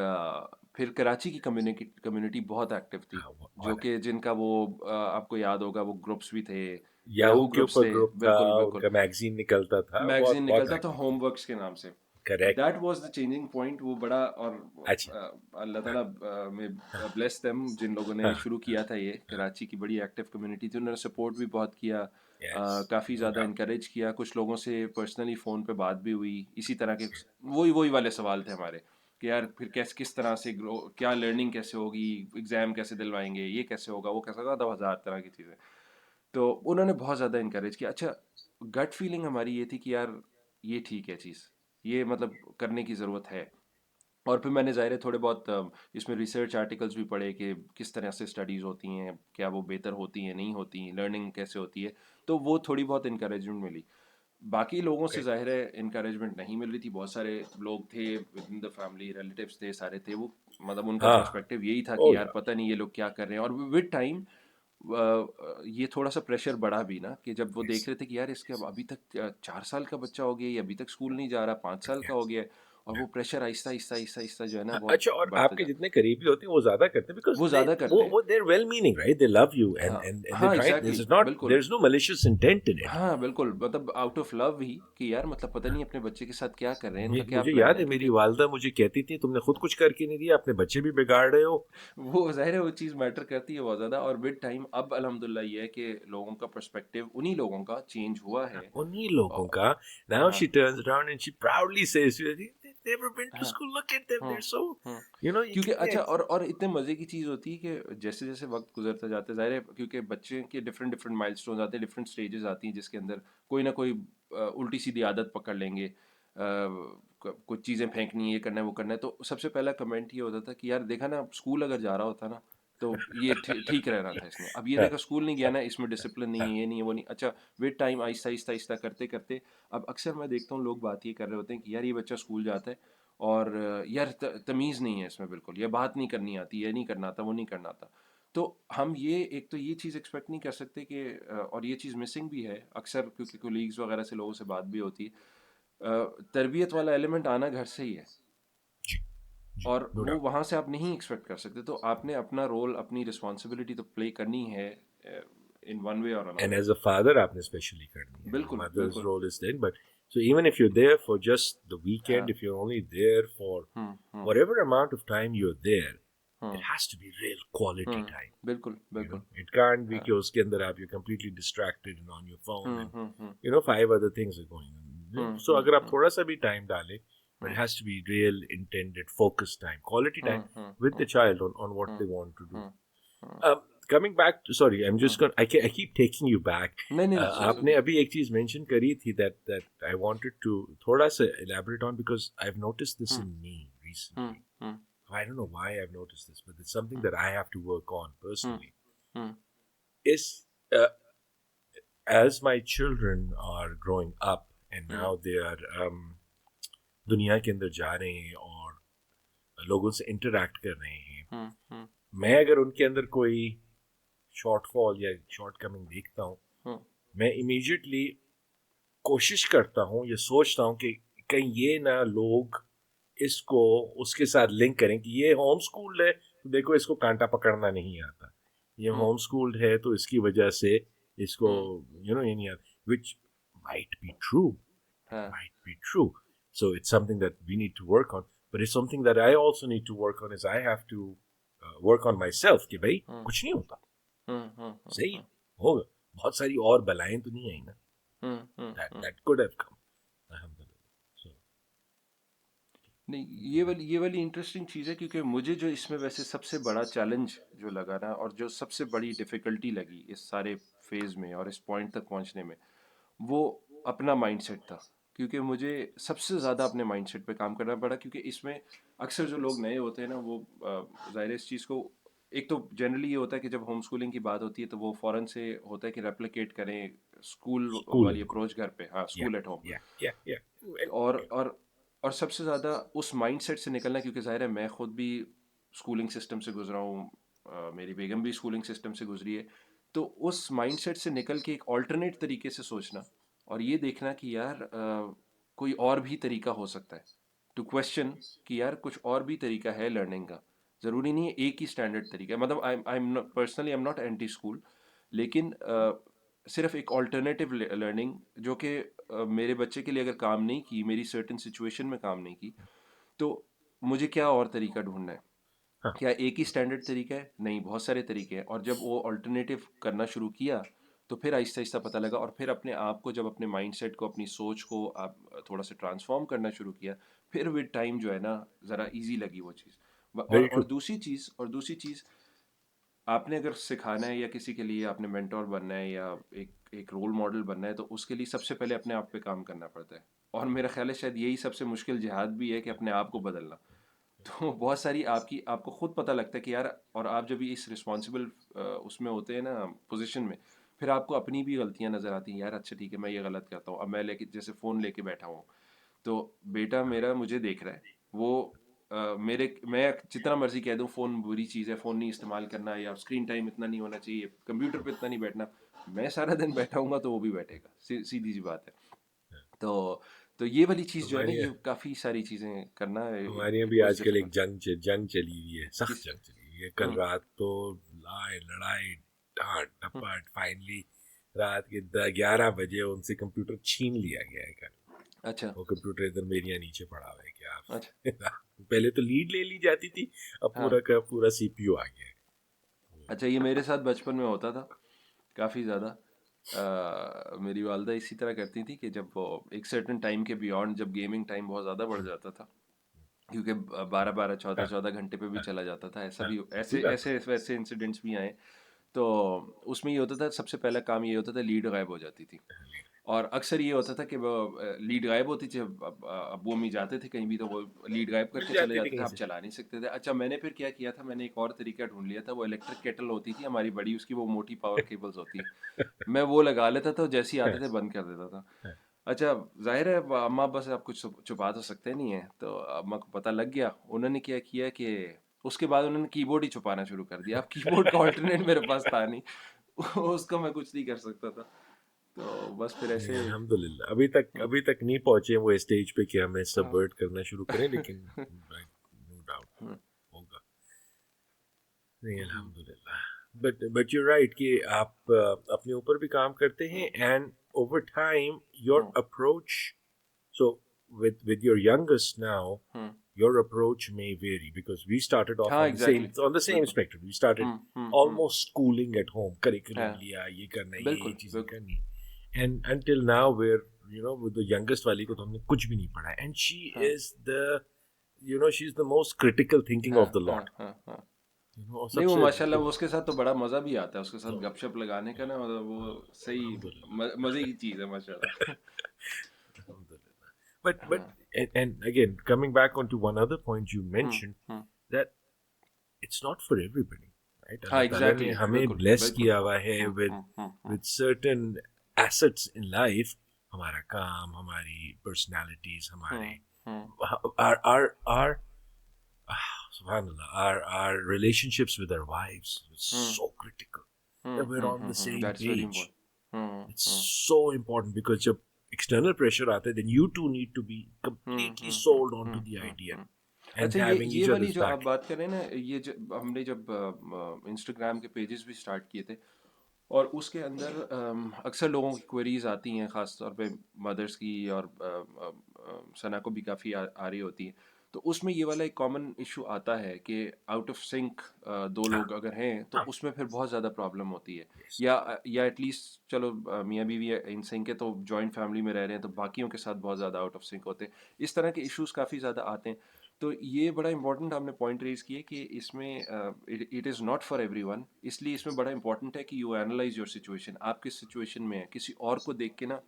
फिर कराची की कम्युनिटी बहुत एक्टिव थी, हाँ, जो बहुत है. कि जिनका वो आपको याद होगा वो ग्रुप्स भी थे, याहू याहू के ग्रुप्स ऊपर थे। ग्रुप था, बिल्कुल बिल्कुल। उनका मैगजीन निकलता था, बहुत मैगजीन बहुत निकलता था एक्टिव थे. होमवर्क्स के नाम से। Correct. That was the changing point, वो बड़ा। और अच्छा. अल्लाह हाँ, ताला में ब्लेस देम, जिन लोगों ने हाँ, शुरू हाँ, किया था ये, हाँ. कराची की बड़ी एक्टिव कम्युनिटी थी, उन्होंने सपोर्ट भी बहुत किया, Yes, काफ़ी no ज़्यादा doubt. इनकरेज किया। कुछ लोगों से पर्सनली फ़ोन पे बात भी हुई इसी तरह के, वही वही वाले सवाल थे हमारे कि यार फिर कैसे किस तरह से ग्रो, क्या लर्निंग कैसे होगी, एग्ज़ाम कैसे दिलवाएंगे, ये कैसे होगा, वो कैसे होगा, तो हज़ार तरह की चीज़ें। तो उन्होंने बहुत ज़्यादा इनकरेज किया। अच्छा गट फीलिंग हमारी ये थी कि यार ये ठीक है चीज़, ये मतलब करने की ज़रूरत है। और फिर मैंने ज़ाहिर है थोड़े बहुत इसमें रिसर्च आर्टिकल्स भी पढ़े कि किस तरह से स्टडीज़ होती हैं, क्या वो बेहतर होती हैं नहीं होती, लर्निंग कैसे होती है। तो वो थोड़ी बहुत इनकरेजमेंट मिली। बाकी लोगों से Okay. ज़ाहिर है इनकरेजमेंट नहीं मिल रही थी। बहुत सारे लोग थे with in the family, relatives थे, सारे थे वो, मतलब उनका हाँ. पर्सपेक्टिव यही था Oh कि यार yeah. पता नहीं ये लोग क्या कर रहे हैं। और विद टाइम ये थोड़ा सा प्रेशर बढ़ा भी ना कि जब वो देख Yes. रहे थे कि यार इसके अब अभी तक 4 साल का बच्चा हो गया, ये अभी तक स्कूल नहीं जा रहा, 5 साल का हो Yes. गया है, और वो प्रेशर आहिस्ता आहिस्ता आहिस्ता आहिस्ता जो है ना बहुत अच्छा, और बढ़ता आपके जा, जितने करीबी होते हैं वो ज्यादा करते हैं बिकॉज वो दे ज़्यादा वो करते हैं। वो there well meaning, right? They love you हाँ एंड दे हाँ, try, exactly this is not, there बिल्कुल। Is no malicious intent in it. हाँ बिल्कुल, मतलब आउट ऑफ लव ही कि यार मतलब पता नहीं अपने बच्चे के साथ क्या कर रहे हैं, इनका क्या मुझे प्लान याद है, है मेरी क्योंकि वालदा मुझे कहती थी तुमने खुद कुछ करके नहीं दिया, अपने बच्चे भी बिगाड़ रहे हो। वो ज़ाहिर है वो चीज़ मैटर करती है बहुत ज़्यादा। और विद टाइम अब अल्हम्दुलिल्लाह ये है कि लोगों का पर्सपेक्टिव उन्हीं लोगों का चेंज हुआ है। उन्हीं लोगों और का, now हाँ she turns around and she proudly says they never been to हाँ school, look at them, हाँ they're so, हाँ। ये क्योंकि कितने अच्छा, और इतने मज़े की चीज़ होती है कि जैसे जैसे वक्त गुजरता जाता है, ज़ाहिर है क्योंकि बच्चे के डिफरेंट डिफरेंट माइलस्टोन्स आते हैं, डिफरेंट स्टेजेस आती हैं जिसके अंदर कोई ना कोई उल्टी सीधी आदत पकड़ लेंगे, कुछ चीज़ें फेंकनी है, ये करना है वो करना है। तो सबसे पहला कमेंट ये होता था कि यार देखा ना, स्कूल अगर जा रहा होता ना तो ये ठीक रहना था इसने, अब ये हाँ, देखा स्कूल नहीं गया ना, इसमें डिसिप्लिन नहीं हाँ, है, ये नहीं है वो नहीं। अच्छा, विद टाइम आहिस्ता आहिस्ता आहिस्ता करते करते अब अक्सर मैं देखता हूँ लोग बात ये कर रहे होते हैं कि यार ये बच्चा स्कूल जाता है और यार तमीज़ नहीं है इसमें बिल्कुल, ये बात नहीं करनी आती, ये नहीं करना आता, वो नहीं करना आता। तो हम ये एक तो ये चीज़ एक्सपेक्ट नहीं कर सकते कि और ये चीज़ मिसिंग भी है अक्सर, क्योंकि कोलीग्स वगैरह से लोगों से बात भी होती है, तरबियत वाला एलिमेंट आना घर से ही है, जी, जी, और नो वो डाउट। वहाँ से आप नहीं एक्सपेक्ट कर सकते। तो आपने अपना रोल, अपनी रिस्पॉन्सिबिलिटी तो प्ले करनी है इन वन वे और And another. as a father आपने स्पेशली करनी है, बिल्कुल mother's बिल्कुल। role is there, but so even if you're there for just the weekend, हाँ। if you're only there for hmm. whatever amount of time you're there, it hmm. has to be real quality time. बिल्कुल You know, बिल्कुल। it can't be हाँ। कि उसके अंदर आप you're completely distracted and on your phone and hmm. five other things are going on. So अगर आप थोड़ा सा भी time डालें, but it has to be real intended focused time, quality time with the child on what they want to do. Coming back to, sorry, I'm just going, I keep taking you back. नहीं नहीं, it's आपने okay. अभी एक चीज mention करी थी that I wanted to थोड़ा सा elaborate on because I've noticed this in me recently. Hmm I don't know why I've noticed this, but it's something that I have to work on personally. Hmm Is as my children are growing up and hmm now they are दुनिया के अंदर जा रहे हैं और लोगों से interact कर रहे हैं, हम्म मैं अगर उनके अंदर कोई शॉर्टफॉल या शॉर्टकमिंग देखता हूँ, हम्म मैं इमीडिएटली कोशिश करता हूँ या सोचता हूँ कि कहीं ये ना लोग इसको उसके साथ लिंक करें कि ये होम स्कूल्ड है तो देखो इसको कांटा पकड़ना नहीं आता, ये हम्म होम स्कूल्ड है तो इसकी वजह से इसको हम्म, ये नहीं आता, which might be true, it हाँ। Might be true. So it's something that we need to work on, but it's something that I also need to work on is I have to work on myself कि भाई हम्म कुछ नहीं होता, सही है, हम्म होगा, बहुत सारी और बलाएं तो नहीं आई ना, हम्म। that could have come, alhamdulillah. So नहीं, ये वाली इंटरेस्टिंग चीज़ है, क्योंकि मुझे जो इसमें वैसे सबसे बड़ा चैलेंज जो लगा ना, और जो सबसे बड़ी डिफ़िकल्टी लगी इस सारे फेज़ में और इस पॉइंट तक पहुंचने में, वो अपना माइंडसेट था। क्योंकि मुझे सबसे ज़्यादा अपने माइंडसेट पे काम करना पड़ा, क्योंकि इसमें अक्सर जो लोग नए होते हैं ना वो ज़ाहिर है इस चीज़ को, एक तो जनरली ये होता है कि जब होम स्कूलिंग की बात होती है तो वो फ़ौरन से होता है कि रेप्लिकेट करें स्कूल वाली schooling को, अप्रोच घर पे, हाँ yeah, school at home. yeah, yeah, yeah. Well, और और और सबसे ज़्यादा उस माइंडसेट से निकलना, क्योंकि ज़ाहिर है मैं खुद भी स्कूलिंग सिस्टम से गुजरा हूँ, मेरी बेगम भी स्कूलिंग सिस्टम से गुजरी है। तो उस माइंडसेट से निकल के एक ऑल्टरनेट तरीके से सोचना और ये देखना कि यार कोई और भी तरीका हो सकता है, टू क्वेश्चन कि यार कुछ और भी तरीका है लर्निंग का, ज़रूरी नहीं है एक ही स्टैंडर्ड तरीका है। मतलब I am personally I am not anti school, लेकिन सिर्फ एक ऑल्टरनेटिव लर्निंग जो कि मेरे बच्चे के लिए अगर काम नहीं की, मेरी सर्टेन सिचुएशन में काम नहीं की, तो मुझे क्या और तरीका ढूंढना है। huh. क्या एक ही स्टैंडर्ड तरीका है? नहीं, बहुत सारे तरीके हैं। और जब वो अल्टरनेटिव करना शुरू किया तो फिर आहिस्ता आहिस्ता पता लगा, और फिर अपने आप को जब अपने माइंडसेट को, अपनी सोच को आप थोड़ा सा ट्रांसफॉर्म करना शुरू किया, फिर विद टाइम जो है ना ज़रा इजी लगी वो चीज़। Very और true. दूसरी चीज़ आपने अगर सिखाना है या किसी के लिए आपने मेंटोर बनना है या एक एक रोल मॉडल बनना है, तो उसके लिए सबसे पहले अपने आप पे काम करना पड़ता है। और मेरा ख्याल है शायद यही सबसे मुश्किल जिहाद भी है कि अपने आप को बदलना। तो बहुत सारी आपको खुद पता लगता है कि यार, और आप जब भी इस रिस्पॉन्सिबल उसमें होते हैं ना पोजीशन में, फिर आपको अपनी भी गलतियां नजर आती हैं, यार अच्छा ठीक है मैं ये गलत करता हूँ, अब मैं लेके जैसे फ़ोन लेके बैठा हूँ तो बेटा मेरा मुझे देख रहा है, वो मैं जितना मर्जी कह दूं फ़ोन बुरी चीज़ है, फ़ोन नहीं इस्तेमाल करना या स्क्रीन टाइम इतना नहीं होना चाहिए, कंप्यूटर पे इतना नहीं बैठना, मैं सारा दिन बैठा हूँगा तो वो भी बैठेगा, सीधी सी बात है। तो ये वाली चीज़ जो है ना, हमारे ये काफ़ी सारी चीज़ें करना, हमारे यहाँ इट भी वाज आजकल एक डिफिकल्ट। जंग चली हुई है, सख्त किस जंग चली हुई है। कल रात तो लड़ाई लड़ाई डांट डपट, फाइनली रात के 11 बजे उनसे कंप्यूटर छीन लिया गया है कल। अच्छा। वो कंप्यूटर इधर मेरे यहाँ नीचे पड़ा हुआ है क्या अच्छा। आप पहले तो लीड ले ली जाती थी, अब हाँ। पूरा का पूरा सीपीयू आ गया है। अच्छा, ये मेरे साथ बचपन में होता था काफ़ी ज़्यादा। मेरी वालदा इसी तरह करती थी कि जब वो एक सर्टेन टाइम के बियॉन्ड, जब गेमिंग टाइम बहुत ज़्यादा बढ़ जाता था, क्योंकि 12 12 14 हाँ 14 घंटे पे भी चला जाता था, ऐसा हाँ, भी, कोई ऐसे बात ऐसे वैसे इंसिडेंट्स भी आए। तो उसमें ये होता था, सबसे पहला काम ये होता था, लीड गायब हो जाती थी। नहीं। और अक्सर ये होता था कि वो लीड गायब होती थी, अब्बू अम्मी जाते थे कहीं भी तो वो लीड गायब मिल करके चले जाती थी जाते थे, कहीं आप से। चला नहीं सकते थे। अच्छा, मैंने फिर क्या किया था, मैंने एक और तरीका ढूंढ लिया था, वो इलेक्ट्रिक केटल होती थी हमारी बड़ी, उसकी वो मोटी पावर केबल्स होती है, मैं वो लगा लेता था, जैसे ही आते थे बंद कर देता था। अच्छा, जाहिर है अम्मा अब्बा से आप कुछ छुपा तो सकते नहीं है, तो अम्मा को पता लग गया। उन्होंने क्या किया कि उसके बाद उन्होंने कीबोर्ड ही छुपाना शुरू कर दिया। अब कीबोर्ड का ऑल्टरनेट मेरे पास था नहीं, उसका मैं कुछ नहीं कर सकता था। तो बस फिर नहीं, ऐसे। अल्हम्दुलिल्लाह अभी तक नहीं पहुंचे वो स्टेज पे कि हमें हाँ। सबवर्ट करना शुरू करें, लेकिन नो डाउट होगा। नहीं, अल्हम्दुलिल्लाह। बट यू राइट कि आप अपने ऊपर भी काम करते हैं, and over time your hmm. Approach, so with your youngest now, hmm. your approach may vary because we started off हाँ, on the same बिल्कुल। spectrum. We started hmm. almost schooling at home, curriculum हाँ, लिया, ये करना है, ये बिल्कुल चीजें बिल्कुल। करनी है। And until now we're, with the youngest वाली को तो हमने कुछ भी नहीं पढ़ा है, and she हाँ is the, she's the most critical thinking हाँ of the हाँ lot, हाँ हाँ। नहीं, वो सबसे माशाल्लाह, वो उसके साथ तो बड़ा मज़ा भी आता है, उसके साथ तो गपशप लगाने का ना, मतलब वो सही अल्हम्दुलिल्लाह। मज़े की चीज़ है माशाल्लाह। Alhamdulillah. But हाँ। and again, coming back onto one other point you hmm. mentioned, hmm. that it's not for everybody, right? हाँ, Allah Ta'ala ने एग्जैक्टली, हमें बिल्कुल bless बिल्कुल। किया हुआ है with certain assets in life. हमारा काम, हमारी personalities, हम्म। हमारे हम्म। our subhanallah, our relationships with our wives is hmm. so critical, that we're on the same that's very page. Important. Hmm. It's hmm. so important because जब external pressure आता है, then you two need to be completely sold onto the idea and अच्छा, having ये each वाली other's जो आप back. बात कर रहे हैं ना, ये जब हमने जब इंस्टाग्राम के पेजेस भी स्टार्ट किए थे, और उसके अंदर अक्सर लोगों की क्वेरीज आती हैं, ख़ास तौर पे मदर्स की, और सना को भी काफ़ी आ रही होती है। तो उसमें ये वाला एक कॉमन इशू आता है कि आउट ऑफ सिंक दो हाँ लोग अगर हैं तो हाँ, उसमें फिर बहुत ज़्यादा प्रॉब्लम होती है। yes. या एटलीस्ट चलो, मियाँ बीवी इन सिंक है तो जॉइंट फैमिली में रह रहे हैं, तो बाकियों के साथ बहुत ज़्यादा आउट ऑफ सिंक होते हैं। इस तरह के इश्यूज काफ़ी ज़्यादा आते हैं। तो ये बड़ा इंपॉर्टेंट आपने पॉइंट रेज किए कि इसमें it is not for everyone, इसलिए इसमें बड़ा इंपॉर्टेंट है कि यू एनालाइज योर सिचुएशन, आप किस सिचुएशन में है। किसी और को देख के ना,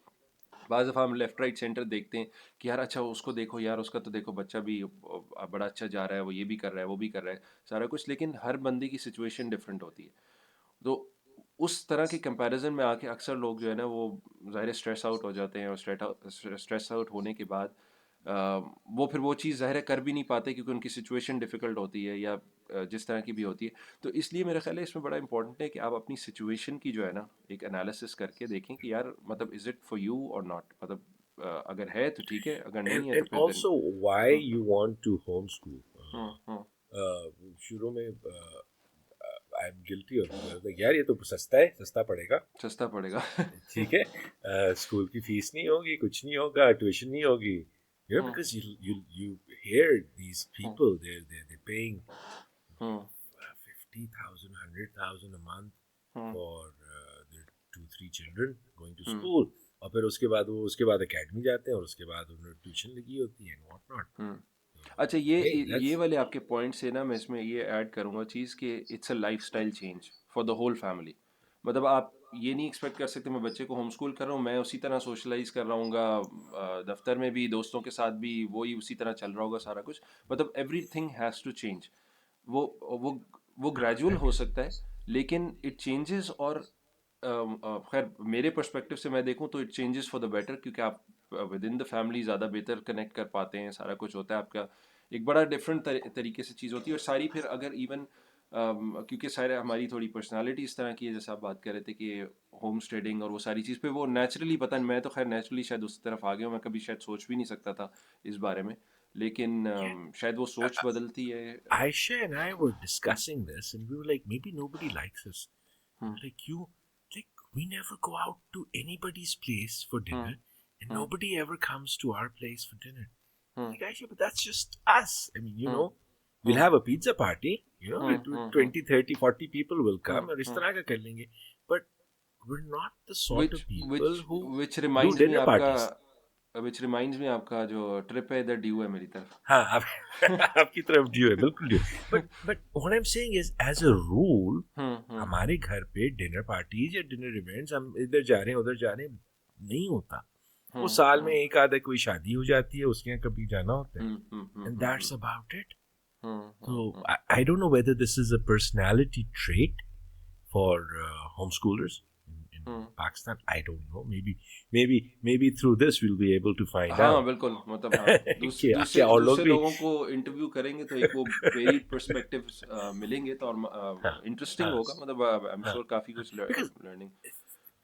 बाज़ दफ़ा हम लेफ्ट राइट सेंटर देखते हैं कि यार अच्छा उसको देखो, यार उसका तो देखो बच्चा भी बड़ा अच्छा जा रहा है, वो ये भी कर रहा है, वो भी कर रहा है, सारा कुछ, लेकिन हर बंदे की सिचुएशन डिफरेंट होती है। तो उस तरह के कंपैरिजन में आके अक्सर लोग जो है ना, वो ज़ाहिर स्ट्रेस आउट हो जाते हैं, और स्ट्रेस आउट होने के बाद अ, वो फिर वो चीज़ ज़ाहिर है कर भी नहीं पाते, क्योंकि उनकी सिचुएशन डिफ़िकल्ट होती है, या जिस तरह की भी होती है। तो इसलिए मेरा ख्याल है इसमें बड़ा इंपॉर्टेंट है कि आप अपनी सिचुएशन की जो है ना, एक एनालिसिस करके देखें कि यार मतलब इज़ इट फॉर यू और नॉट, मतलब अगर है तो ठीक है, अगर नहीं है And तो फिर देन। also why हम्म। you want to homeschool. हम्म। शुरू में आई एम गिल्टी ऑफ, यार ये तो सस्ता है, सस्ता पड़ेगा, सस्ता पड़ेगा। ठीक है, स्कूल की फीस नहीं होगी, कुछ नहीं होगा, ट्यूशन नहीं होगी, हम्म। because you hear these hmm. people, they're paying hmm. 50,000, 100,000 a month hmm. for their 2 3 children going to hmm. school, और फिर उसके बाद एकेडमी जाते हैं, और उसके बाद उन्हें ट्यूशन लगी होती है, and what not. हम्म। अच्छा, ये Hey, ये that's वाले आपके पॉइंट से ना, मैं इसमें ये ऐड करूंगा चीज़ कि it's a lifestyle change for the whole family. मतलब आप ये नहीं एक्सपेक्ट कर सकते, मैं बच्चे को होम स्कूल कर रहा हूँ, मैं उसी तरह सोशलाइज कर रहा हूँ, दफ्तर में भी दोस्तों के साथ भी वही उसी तरह चल रहा होगा सारा कुछ, मतलब everything has to change. वो वो वो ग्रेजुअल हो सकता है, लेकिन इट चेंजेस। और खैर मेरे पर्सपेक्टिव से मैं देखूं तो it changes for the better, क्योंकि आप विद इन द फैमिली ज़्यादा बेहतर कनेक्ट कर पाते हैं, सारा कुछ होता है आपका, एक बड़ा डिफरेंट तरीके से चीज़ होती है। और सारी फिर अगर इवन क्योंकि सारे हमारी थोड़ी पर्सनालिटी इस तरह की है, जैसे आप बात कर रहे थे कि होम स्टेडिंग और वो सारी चीज़ पे वो नेचुरली, पता नहीं, मैं तो खैर नेचुरली शायद उस तरफ आ गया हूँ, मैं कभी शायद सोच भी नहीं सकता था इस बारे में, लेकिन Yeah. शायद वो सोच बदलती है। Aisha and I were discussing this, and we were like, maybe nobody likes us. We were like, like, we never go out to anybody's place for dinner, and nobody ever comes to our place for dinner. Like, Aisha, but that's just us. I mean, we'll have a pizza party, with 20, 30, 40 people will come, and इस तरह का कर लेंगे. But we're not the sort which of which people who which do reminds me dinner आपका parties. Which reminds me आपका जो trip है इधर ड्यू है मेरी तरफ। हाँ आप आपकी तरफ ड्यू है बिल्कुल due but what I am saying is as a rule हमारे घर पे डिनर पार्टीज या डिनर इवेंट्स हम इधर जा रहे हैं उधर जा रहे हैं नहीं होता वो साल में एक आधा कोई शादी हो जाती है उसके यहाँ कभी जाना होता है एंड दैट्स अबाउट इट तो I don't know whether this is a personality trait for homeschoolers in Pakistan. I don't know. Maybe through this we'll be able to find हाँ out. बिल्कुल, मतलब हाँ, क्या दूसरे क्या और लोग दूसरे भी लोगों को इंटरव्यू करेंगे तो एक वो वेरिड पर्सपेक्टिव्स मिलेंगे, तो हाँ और इंटरेस्टिंग हाँ होगा, मतलब आई एम हाँ श्योर काफी कुछ because learning.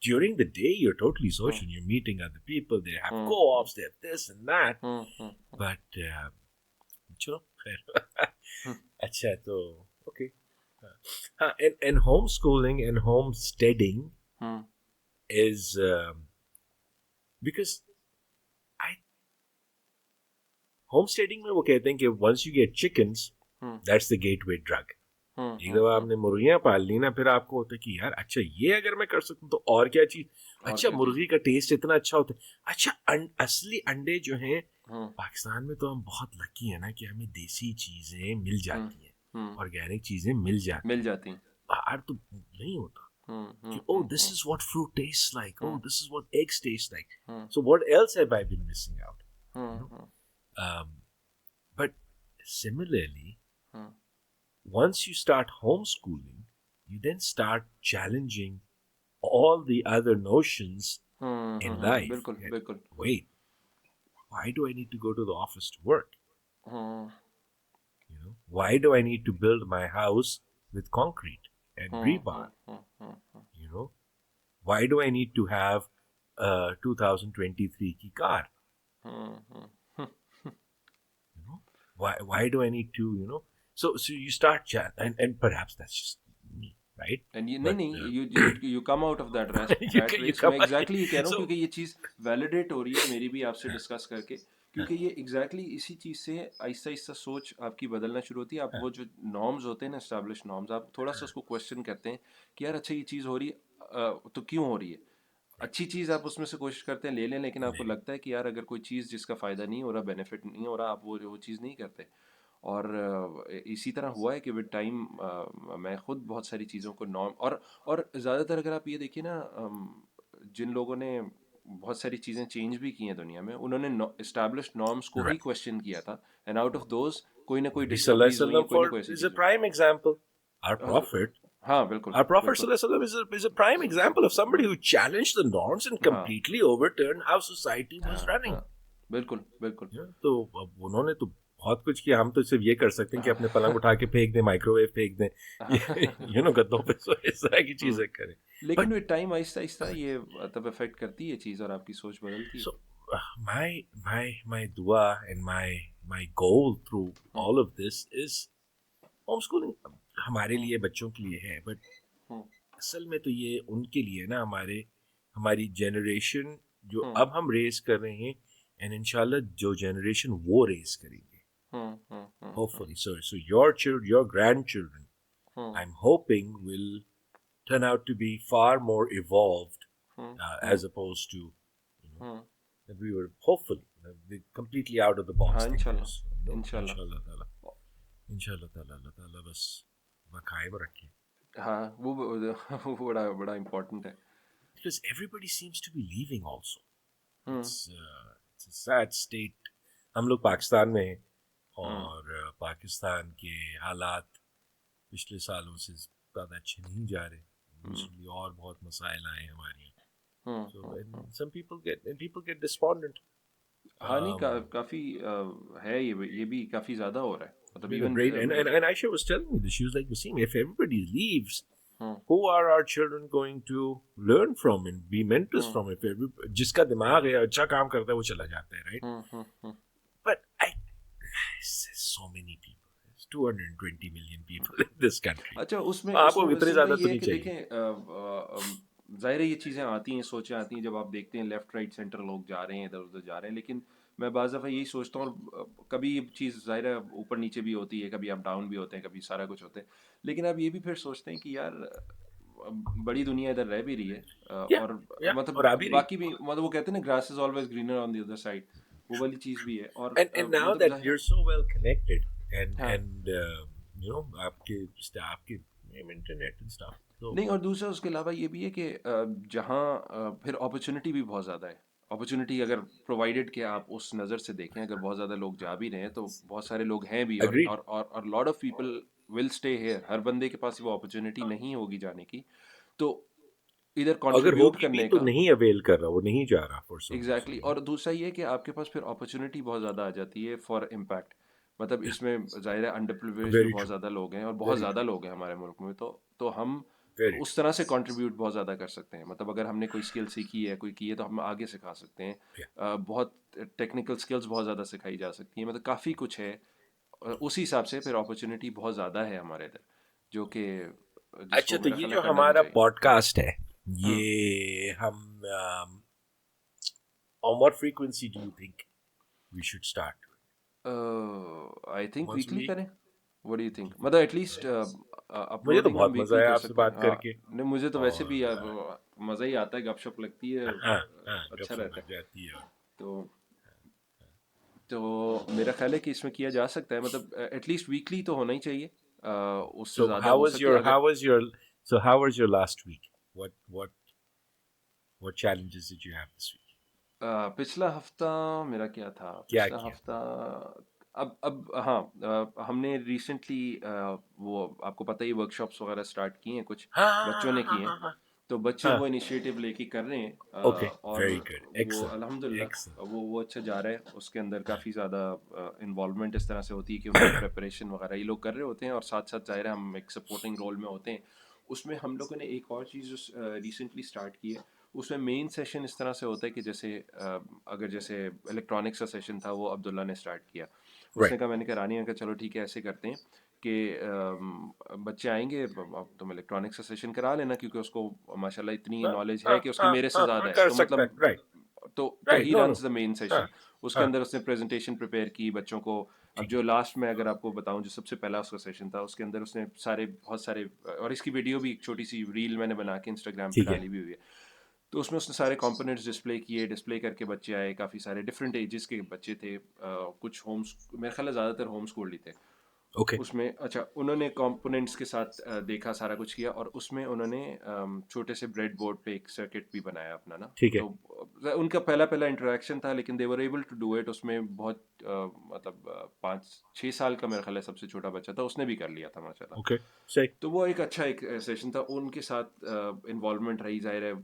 during the day you're totally social. You're meeting other people. They have co-ops. They have this and that. But चलो खैर अच्छा तो okay. And homeschooling and homesteading is because I homesteading में वो कहते हैं कि once you get chickens that's the gateway drug. एक दफा आपने मुर्गियां पाल ली ना फिर आपको होता है कि यार अच्छा ये अगर मैं कर सकूं तो और क्या चीज और अच्छा क्या चीज। मुर्गी का टेस्ट इतना अच्छा होता है अच्छा असली अंडे जो हैं पाकिस्तान में तो हम बहुत लकी है ना कि हमें देसी चीजें मिल जाती हैं ऑर्गेनिक चीजें मिल मिल जाती हैं जाती हैं। बाहर तो नहीं होता कि oh this is what fruit tastes like oh this is what eggs taste like so what else have I been missing out you know um, but similarly once you start homeschooling, you then start challenging all the other notions in life. बिल्कुल That, बिल्कुल। wait, why do I need to go to the office to work? Hmm Why do I need to build my house with concrete and rebar? You know, why do I need to have a 2023 ki car? Why do I need to, so you start and perhaps that's just me, right? And ये नहीं But नहीं, you come out of that rat you race. come मैं exactly ये कह रहा हूँ so क्योंकि ये चीज़ वैलिडेट हो रही है मेरी भी आपसे डिस्कस करके, क्योंकि ये एग्जैक्टली इसी चीज़ से आहिस्ता आहिस्ता सोच आपकी बदलना शुरू होती है। आप वो जो नॉर्म्स होते हैं ना, एस्टैब्लिश नॉर्म्स, आप थोड़ा सा उसको क्वेश्चन करते हैं कि यार अच्छा ये चीज़ हो रही है, तो क्यों हो रही है। अच्छी चीज़ आप उसमें से कोशिश करते हैं ले लें, लेकिन आपको लगता है कि यार अगर कोई चीज़ जिसका फ़ायदा नहीं हो रहा, बेनिफिट नहीं हो रहा, आप वो चीज़ नहीं करते। और इसी तरह हुआ है कि विद टाइम मैं खुद बहुत सारी चीज़ों को नॉर्म और ज़्यादातर अगर आप ये देखिए ना, जिन लोगों ने बहुत सारी चीज़ें चेंज भी की हैं दुनिया में, उन्होंने इस्टेब्लिश्ड नॉर्म्स को ही right. क्वेश्चन किया था, एंड आउट ऑफ दोज कोई ना कोई Nabi Sallallahu डिस्कवरीज Alaihi हुई हैं, Wasallam कोई ना for कोई ऐसी is a चीज़ हुई। prime example. Our prophet, हाँ बिल्कुल our prophet बिल्कुल। Sallallahu Alaihi Wasallam is a prime example of somebody who challenged the norms and हाँ completely overturned how society was हाँ running. हाँ बिल्कुल बिल्कुल। तो अब उन्होंने तो बहुत कुछ किया हम तो सिर्फ ये कर सकते हैं कि अपने पलंग उठा के फेंक दें माइक्रोवेव फेंक दें गद्दों पे सो इस तरह की चीजें करें लेकिन but with time Aahista Aahista ये तब इफेक्ट करती है चीज़ और आपकी सोच बदलती है। so my dua and my goal through all of this is homeschooling हमारे लिए बच्चों के लिए है बट असल में तो ये उनके लिए ना हमारी जनरेशन जो अब हम रेस कर रहे हैं एंड इंशाल्लाह जो जनरेशन वो रेस करेंगे hopefully so your grandchildren I'm hoping will turn out to be far more evolved as opposed to that we were hopefully completely out of the हाँ box इंशाल्लाह thinkers इंशाल्लाह। inshallah ताला अल्लाह ताला बस बकायम रखे हाँ वो बड़ा बड़ा इम्पोर्टेंट है। because everybody seems to be leaving also it's a sad state हम लोग पाकिस्तान में हैं और पाकिस्तान के हालात पिछले सालों से ज़्यादा अच्छे नहीं जा रहे दूसरी और बहुत मसाइल आए हमारे यहाँ so and some people get despondent हाँ नहीं काफी है ये भी काफी ज्यादा हो रहा है मतलब Been a even brain, and Aisha was telling me this. She was like, "Wasim, if everybody leaves, who are our children going to learn from and be mentors from? If every जिसका दिमाग है अच्छा काम करता है वो चला जाता है, right? But so many people. There's 220 million people in this country. अच्छा उसमें आपको उसमें इतने वसीम भाई ज्यादा ये तो है नहीं कि चाहिए. देखें जाहिर है ये चीज़ें आती हैं सोचें आती हैं जब आप देखते हैं लेफ्ट राइट सेंटर लोग जा रहे हैं इधर उधर जा रहे हैं लेकिन मैं बाज़ दफ़ा यही सोचता हूँ और कभी ये चीज़ जाहिर है ऊपर नीचे भी होती है कभी अप डाउन भी होते हैं कभी सारा कुछ होता है लेकिन आप ये भी फिर सोचते हैं कि यार बड़ी दुनिया इधर रह भी रही है Yeah, और yeah. और आ मतलब भी रही. बाकी भी मतलब वो कहते हैं ना grass is always greener on the other side वो वाली चीज़ भी है और And now मतलब that जाहिर you're so well connected हाँ and you know आपके staff के internet and stuff. So नहीं और दूसरा उसके अलावा ये भी है कि जहाँ फिर अपॉर्चुनिटी भी बहुत ज़्यादा है अपॉर्चुनिटी अगर प्रोवाइडेड कि आप उस नज़र से देखें अगर बहुत ज़्यादा लोग जा भी रहे हैं तो बहुत सारे लोग हैं भी agreed. और lot of people will stay here हर बंदे के पास वो अपॉर्चुनिटी नहीं होगी जाने की तो इधर अगर कंट्रीब्यूट होगी भी करने तो का नहीं अवेल कर रहा, वो नहीं जा रहा for some एग्जैक्टली reason. और दूसरा ये है कि आपके पास फिर अपॉर्चुनिटी बहुत ज़्यादा आ जाती है फॉर इम्पैक्ट मतलब इसमें ज़ाहिर है अंडर प्रिविलेज भी Very बहुत true. ज़्यादा लोग हैं और बहुत Very ज़्यादा true. लोग हैं हमारे मुल्क में तो हम Very उस true. तरह से कंट्रीब्यूट बहुत ज़्यादा कर सकते हैं मतलब अगर हमने कोई स्किल सीखी है कोई की है तो हम आगे सिखा सकते हैं Yeah. बहुत टेक्निकल स्किल्स बहुत ज़्यादा सिखाई जा सकती हैं मतलब काफ़ी कुछ है उसी हिसाब से फिर अपॉर्चुनिटी बहुत ज़्यादा है हमारे इधर जो कि अच्छा जिसको तो मेरा ये ख्याल है जो करना भी हमारा चाहिए पॉडकास्ट है हम्म ये हम on what frequency do you think we should start? I think Once a weekly week? करें what do you think Weekly. मतलब एटलीस्ट मुझे तो अपलोडिंग हम बहुत मजा वीकली आया कर आपसे सकते हैं बात हाँ करके. नहीं मुझे तो वैसे भी और मज़ा ही आता है गपशप लगती है हाँ हाँ अच्छा गपशप रहता है लग जाती है. तो तो मेरा ख्याल है कि इसमें किया जा सकता है मतलब एटलीस्ट वीकली तो होना ही चाहिए उससे So ज़्यादा how हो was सके your अगर how was your last week? What challenges did you have this week? पिछला हफ्ता मेरा क्या था क्या पिछला किया? हफ्ता अब हाँ हमने रिसेंटली वो आपको पता ही वर्कशॉप्स वगैरह स्टार्ट किए हैं कुछ हाँ बच्चों हाँ ने हाँ किए हैं हाँ हाँ तो बच्चे हाँ. वो इनिशिएटिव लेके कर रहे हैं Okay, और very good, वो excellent, excellent. अल्हम्दुलिल्लाह वो अच्छा जा रहा है उसके अंदर काफ़ी ज़्यादा इन्वॉल्वमेंट इस तरह से होती है कि उनकी प्रेपरेशन वगैरह ये लोग कर रहे होते हैं और साथ साथ ज़ाहिर है हम एक सपोर्टिंग रोल में होते हैं उसमें हम लोगों ने एक और चीज़ रिसेंटली स्टार्ट की है उसमें मेन सेशन इस तरह से होता है कि जैसे अगर जैसे इलेक्ट्रॉनिक्स का सेशन था वो अब्दुल्ला ने स्टार्ट किया Right. उसने कहा मैंने कहा रानी ने कहा चलो ठीक है ऐसे करते हैं कि बच्चे आएंगे अब तुम इलेक्ट्रॉनिक्स का सेशन करा लेना क्योंकि उसको माशाल्लाह इतनी नॉलेज है कि उसकी मेरे से ज़्यादा है कर तो सकता है. मतलब Right, तो right. He No, runs no. The main हाँ सेशन उसके हाँ. अंदर उसने प्रेजेंटेशन प्रिपेयर की बच्चों को अब ठीक जो है. लास्ट में अगर आपको बताऊं जो सबसे पहला उसका सेशन था उसके अंदर उसने सारे बहुत सारे और इसकी वीडियो भी एक छोटी सी रील मैंने बना के इंस्टाग्राम पे ठीक है. डाली भी हुई है तो उसमें उसने सारे कंपोनेंट्स डिस्प्ले किए डिस्प्ले करके बच्चे आए काफ़ी सारे डिफरेंट एजेस के बच्चे थे कुछ मेरे ख्याल है ज़्यादातर होम स्कूल्ड ही थे Okay. उसमें अच्छा उन्होंने कंपोनेंट्स के साथ देखा सारा कुछ किया और उसमें उन्होंने छोटे से ब्रेड बोर्ड पे एक सर्किट भी बनाया अपना ना ठीक है. तो उनका पहला पहला इंटरेक्शन था लेकिन they were able to do it उसमें बहुत मतलब 5-6 साल का मेरा ख्याल है सबसे छोटा बच्चा था उसने भी कर लिया था माशाल्लाह Okay. Say. तो वो एक अच्छा एक सेशन था उनके साथ इन्वॉल्वमेंट रही जाहिर है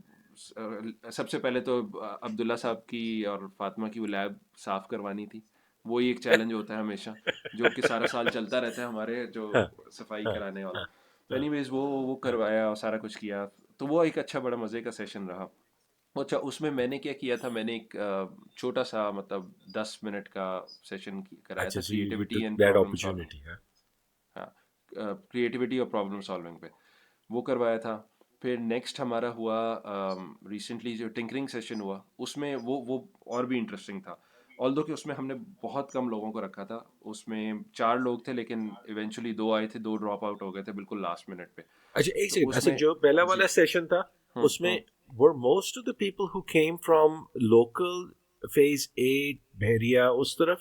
सबसे पहले तो अब्दुल्ला साहब की और फातिमा की वो लैब साफ करवानी थी वो ही एक चैलेंज होता है हमेशा जो कि सारा साल चलता रहता है हमारे जो हाँ सफाई हाँ कराने वाला हाँ तो हाँ एनीवेज वो करवाया और सारा कुछ किया तो वो एक अच्छा बड़ा मज़े का सेशन रहा अच्छा उसमें मैंने क्या किया था मैंने एक छोटा सा मतलब 10 मिनट का सेशन कराया अच्छा था so you creativity took and that problem solving opportunity, huh? हाँ क्रिएटिविटी और प्रॉब्लम सॉल्विंग पे वो करवाया था फिर नेक्स्ट हमारा हुआ रिसेंटली जो टिंकरिंग सेशन हुआ उसमें वो और भी इंटरेस्टिंग था ऑल्दो कि उसमें हमने बहुत कम लोगों को रखा था उसमें 4 लोग थे लेकिन इवेंचुअली 2 आए थे 2 ड्रॉप आउट हो गए थे बिल्कुल लास्ट मिनट पे अच्छा एक तो सेकंड. अच्छा उसमें जो पहला जी वाला सेशन था उसमें were most of the people who came from local phase 8 बहरिया उस तरफ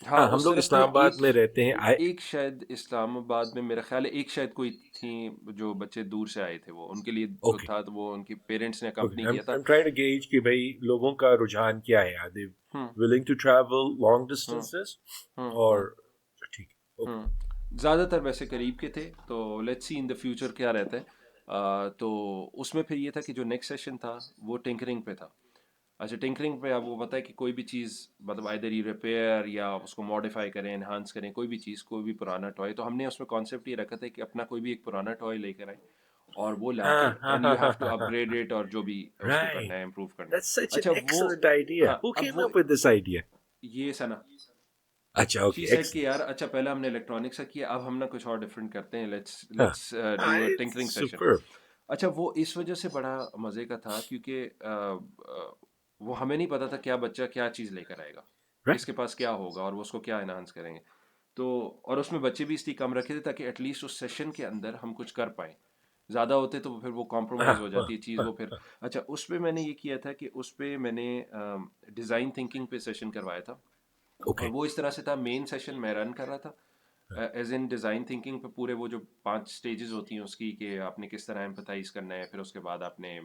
हाँ हाँ हम उस लोग तरफ थे इस्लामाबाद में रहते हैं. I एक शायद इस्लामाबाद में मेरा ख्याल है एक शायद कोई थी जो बच्चे दूर से आए थे वो उनके लिए okay. था तो वो उनके पेरेंट्स ने Okay, अकम्पनी किया था I'm trying to gauge कि भाई लोगों का रुझान क्या है. Are they willing to travel long distances और ठीक है. Okay. ज़्यादातर वैसे करीब के थे तो let's see in the future क्या रहता है तो उसमें फिर ये था कि जो नेक्स्ट सेशन था वो टिंकरिंग पे था अच्छा, टिंकरिंग पे आपको पता है कि कोई भी चीज़ मतलब आइदर यू रिपेयर या उसको मॉडिफाई करें, एनहांस करें, कोई भी चीज़, कोई भी पुराना टॉय, तो हमने उसमें कॉन्सेप्ट ये रखा था कि अपना कोई भी एक पुराना टॉय लेकर आए और वो लाके हाँ हाँ एंड हाँ यू हाँ हैव टू हाँ हाँ. अपग्रेड इट और जो भी उसको करना Right. है, इम्प्रूव करना है। That's such an अच्छा वो, excellent idea. हाँ Who अब came वो up with this idea? ये सना, अच्छा, शी okay, सेड कि excellent. यार अच्छा पहले हमने इलेक्ट्रॉनिक्स का किया, अब हम ना कुछ और डिफरेंट करते हैं, let's Huh. Let's Ah, do a it's tinkering session. superb. अच्छा वो इस वजह से बड़ा मज़े का था क्योंकि वो हमें नहीं पता था क्या बच्चा क्या चीज़ लेकर आएगा, Right. किसके पास क्या होगा और वो उसको क्या एनहांस करेंगे। तो और उसमें बच्चे भी इसलिए कम रखे थे ताकि एटलीस्ट उस सेशन के अंदर हम कुछ कर पाएँ। ज़्यादा होते तो फिर वो कॉम्प्रोमाइज़ Ah, हो ah, जाती है चीज़, ah. वो फिर। अच्छा उस पे मैंने ये किया था कि उस पे मैंने डिज़ाइन थिंकिंग पे सेशन करवाया था और Okay. वो इस तरह से था, मेन सेशन मैं रन कर रहा था एज इन डिज़ाइन थिंकिंग पे, पूरे वो जो 5 स्टेजेस होती हैं उसकी कि आपने किस तरह एम्पथाइज करना है, फिर उसके बाद आपने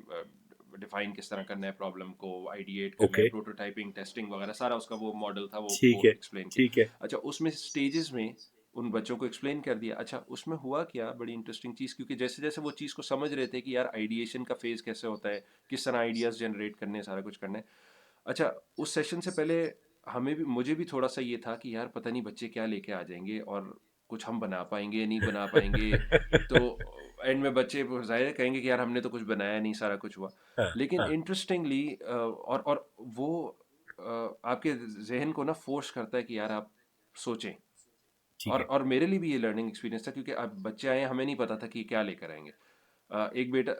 डिफाइन किस तरह करना है प्रॉब्लम को, आइडिएट करना है, Okay. प्रोटोटाइपिंग, टेस्टिंग वगैरह सारा उसका वो मॉडल था, वो ठीक है, एक्सप्लेन किया। ठीक है. अच्छा उसमें स्टेजेस में उन बच्चों को एक्सप्लेन कर दिया। अच्छा उसमें हुआ क्या, बड़ी इंटरेस्टिंग चीज़, क्योंकि जैसे जैसे वो चीज़ को समझ रहे थे कि यार आइडिएशन का फेज़ कैसे होता है, किस तरह आइडियाज़ जनरेट करने हैं, सारा कुछ करना है। अच्छा उस सेशन से पहले हमें भी, मुझे भी थोड़ा सा ये था कि यार पता नहीं बच्चे क्या लेके आ जाएंगे और कुछ हम बना पाएंगे नहीं बना पाएंगे। तो एंड में बच्चे जाहिर है कहेंगे कि यार हमने तो कुछ बनाया नहीं, सारा कुछ हुआ। हाँ, लेकिन हाँ, इंटरेस्टिंगली और वो आपके जहन को ना फोर्स करता है कि यार आप सोचें। ठीक है. और मेरे लिए भी ये लर्निंग एक्सपीरियंस था क्योंकि अब बच्चे आए, हमें नहीं पता था कि क्या लेकर आएंगे। एक बेटा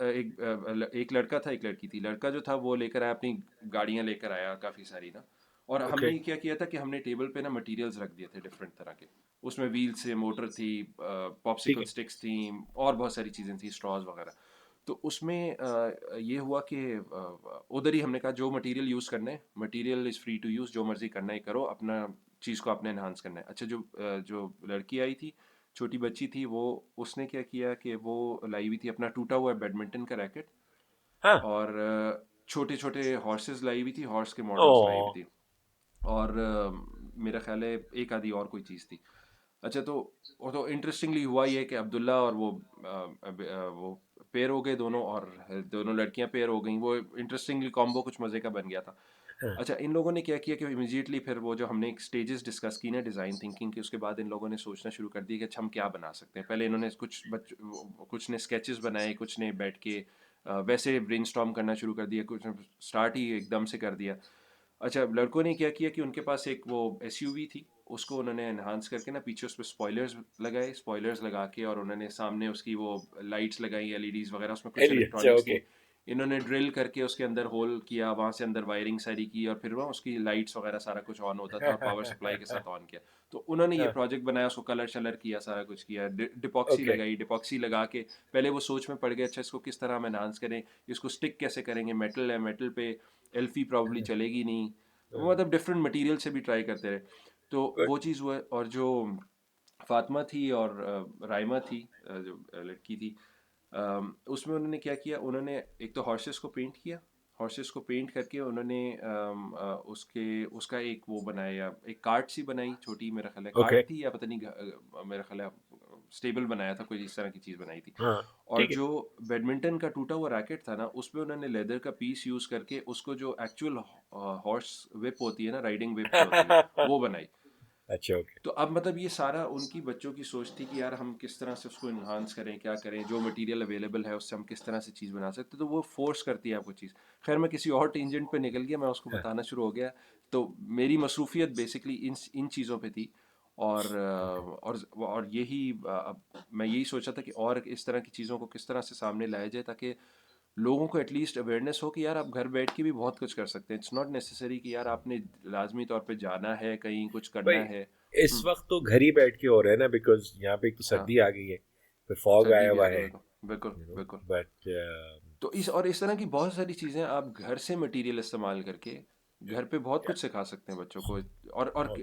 एक लड़का था, एक लड़की थी। लड़का जो था वो लेकर आया अपनी गाड़ियां लेकर आया काफ़ी सारी ना। और ओके. हमने क्या किया था कि हमने टेबल पे ना मटेरियल्स रख दिए थे डिफरेंट तरह के। उसमें व्हील्स से मोटर थी, ठीक पॉप्सिकल है. स्टिक्स थी, और बहुत सारी चीज़ें थी, स्ट्रॉज वगैरह। तो उसमें ये हुआ कि उधर ही हमने कहा जो मटेरियल यूज़ करना है, material is free to use, जो मर्जी करना है करो, अपना चीज़ को आपने एनहांस करना है। अच्छा जो लड़की आई थी, छोटी बच्ची थी, वो उसने क्या किया कि वो लाई हुई थी अपना टूटा हुआ बैडमिंटन का रैकेट हाँ. और छोटे छोटे हॉर्सेस लाई हुई थी, हॉर्स के मॉडल्स लाई हुई ओह. थी। और मेरा ख्याल है एक आधी और कोई चीज़ थी। अच्छा तो वो तो इंटरेस्टिंगली हुआ ये कि अब्दुल्ला और वो पेयर हो गए दोनों, और दोनों लड़कियां पेयर हो गई। वो इंटरेस्टिंगली कॉम्बो कुछ मज़े का बन गया था। हाँ. अच्छा इन लोगों ने क्या किया कि इमीडिएटली फिर वो जो हमने एक स्टेजेस डिस्कस की ना डिज़ाइन थिंकिंग की, उसके बाद इन लोगों ने सोचना शुरू कर दिया कि अच्छा हम क्या बना सकते हैं। पहले इन्होंने कुछ ने स्केचेस बनाए, कुछ ने बैठ के वैसे ब्रेनस्टॉर्म करना शुरू कर दिया, कुछ ने स्टार्ट ही एकदम से कर दिया। अच्छा लड़कों ने क्या किया कि उनके पास एक वो एसयूवी थी, उसको उन्होंने एनहांस करके ना पीछे उस पर स्पॉयलर्स लगाए, स्पॉयलर्स लगा के, और उन्होंने सामने उसकी वो लाइट्स लगाई, एलईडीज वगैरह, उसमें कुछ एलियन, अच्छा, इलेक्ट्रॉनिक्स ओके. थी। इन्होंने ड्रिल करके उसके अंदर होल किया, वहां से अंदर वायरिंग सारी की, और फिर वह उसकी लाइट्स वगैरह सारा कुछ ऑन होता था और पावर सप्लाई के साथ ऑन किया। तो उन्होंने ये हाँ, प्रोजेक्ट बनाया, उसको कलर शलर किया, सारा कुछ किया, डिपॉक्सी ओके. लगाई, डिपॉक्सी लगा के पहले वो सोच में पड़ गए अच्छा इसको किस तरह हम एनहांस करें, इसको स्टिक कैसे करेंगे, मेटल है, मेटल पे एल्फी प्रॉब्ली चलेगी नहीं। वो मतलब डिफरेंट मटेरियल से भी ट्राई करते रहे। तो गुड. वो चीज़ हुआ। और जो फातिमा थी और राइमा थी, जो लड़की थी, उसमें उन्होंने क्या किया, उन्होंने एक तो हॉर्सेस को पेंट किया। हॉर्सेस को पेंट करके उन्होंने उसके उसका एक वो बनाया, एक कार्ट सी बनाई छोटी, मेरा ख्याल है कार्ट ओके. थी या पता नहीं, मेरा ख्याल है स्टेबल बनाया था, कोई इस तरह की चीज़ बनाई थी। हाँ, और ठीक है. जो बैडमिंटन का टूटा हुआ रैकेट था ना, उसमें उन्होंने लेदर का पीस यूज़ करके उसको जो एक्चुअल हॉर्स whip होती है ना, राइडिंग whip जो होती है, वो बनाई। अच्छा, ओके. तो अब मतलब ये सारा उनकी बच्चों की सोच थी कि यार हम किस तरह से उसको इन्हांस करें, क्या करें, जो मटेरियल अवेलेबल है उससे हम किस तरह से चीज़ बना सकते हैं। तो वो फोर्स करती है आपको चीज़। खैर मैं किसी और टेंजेंट पे निकल गया, मैं उसको हाँ, बताना शुरू हो गया। तो मेरी मसरूफियत बेसिकली इन इन चीज़ों पे थी। और ओके. और यही अब मैं यही सोचा था कि और इस तरह की चीज़ों को किस तरह से सामने लाया जाए ताकि लोगों को एटलीस्ट अवेयरनेस हो कि यार आप घर बैठ के भी बहुत कुछ कर सकते हैं। इट्स नॉट नेसेसरी कि यार आपने लाजमी तौर पे जाना है कहीं, कुछ भाई, करना है। इस वक्त तो घर ही बैठ के हो रहा है ना, बिकॉज यहाँ पे एक तो हाँ सर्दी आ गई है, फिर फॉग सर्दी आया भी आ हुआ गई, है, बिल्कुल बिल्कुल बिल्कुल। बट तो इस तरह की बहुत सारी चीज़ें आप घर से मटेरियल इस्तेमाल करके घर पे बहुत कुछ सिखा सकते हैं बच्चों को। और बहुत.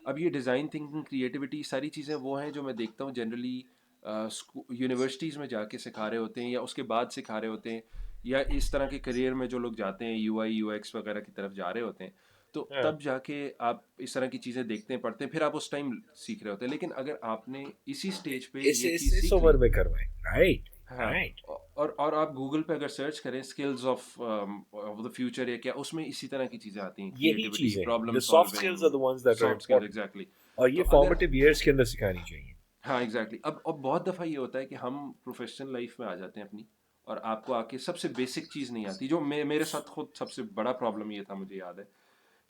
अब ये डिज़ाइन थिंकिंग, क्रिएटिविटी, सारी चीज़ें वो हैं जो मैं देखता हूँ जनरली यूनिवर्सिटीज़ में जाके सिखा रहे होते हैं या उसके बाद सिखा रहे होते हैं, या इस तरह के करियर में जो लोग जाते हैं यूआई यूएक्स वगैरह की तरफ जा रहे होते हैं। तो हाँ, तब जाके आप इस तरह की चीज़ें देखते हैं, पढ़ते हैं, फिर आप उस टाइम सीख रहे होते हैं। लेकिन अगर आपने इसी स्टेज पे इस ये इस चीज़ इस सीख उम्र ली, में करवाए. राइट. हाँ, राइट. और आप गूगल पे अगर सर्च करें स्किल्स ऑफ द फ्यूचर या क्या, उसमें इसी तरह की चीज़ें आती हैं, यही क्रिएटिविटी, चीजें problem the soft skills solving, are the ones that are soft skills, important exactly. और तो ये अगर फॉर्मेटिव ईयर्स के अंदर सिखानी चाहिए. हाँ एग्जैक्टली अब बहुत दफ़ा ये होता है कि हम प्रोफेशनल लाइफ में आ जाते हैं अपनी, और आपको आके सबसे बेसिक चीज़ नहीं आती, जो मेरे साथ खुद सबसे बड़ा प्रॉब्लम ये था, मुझे याद है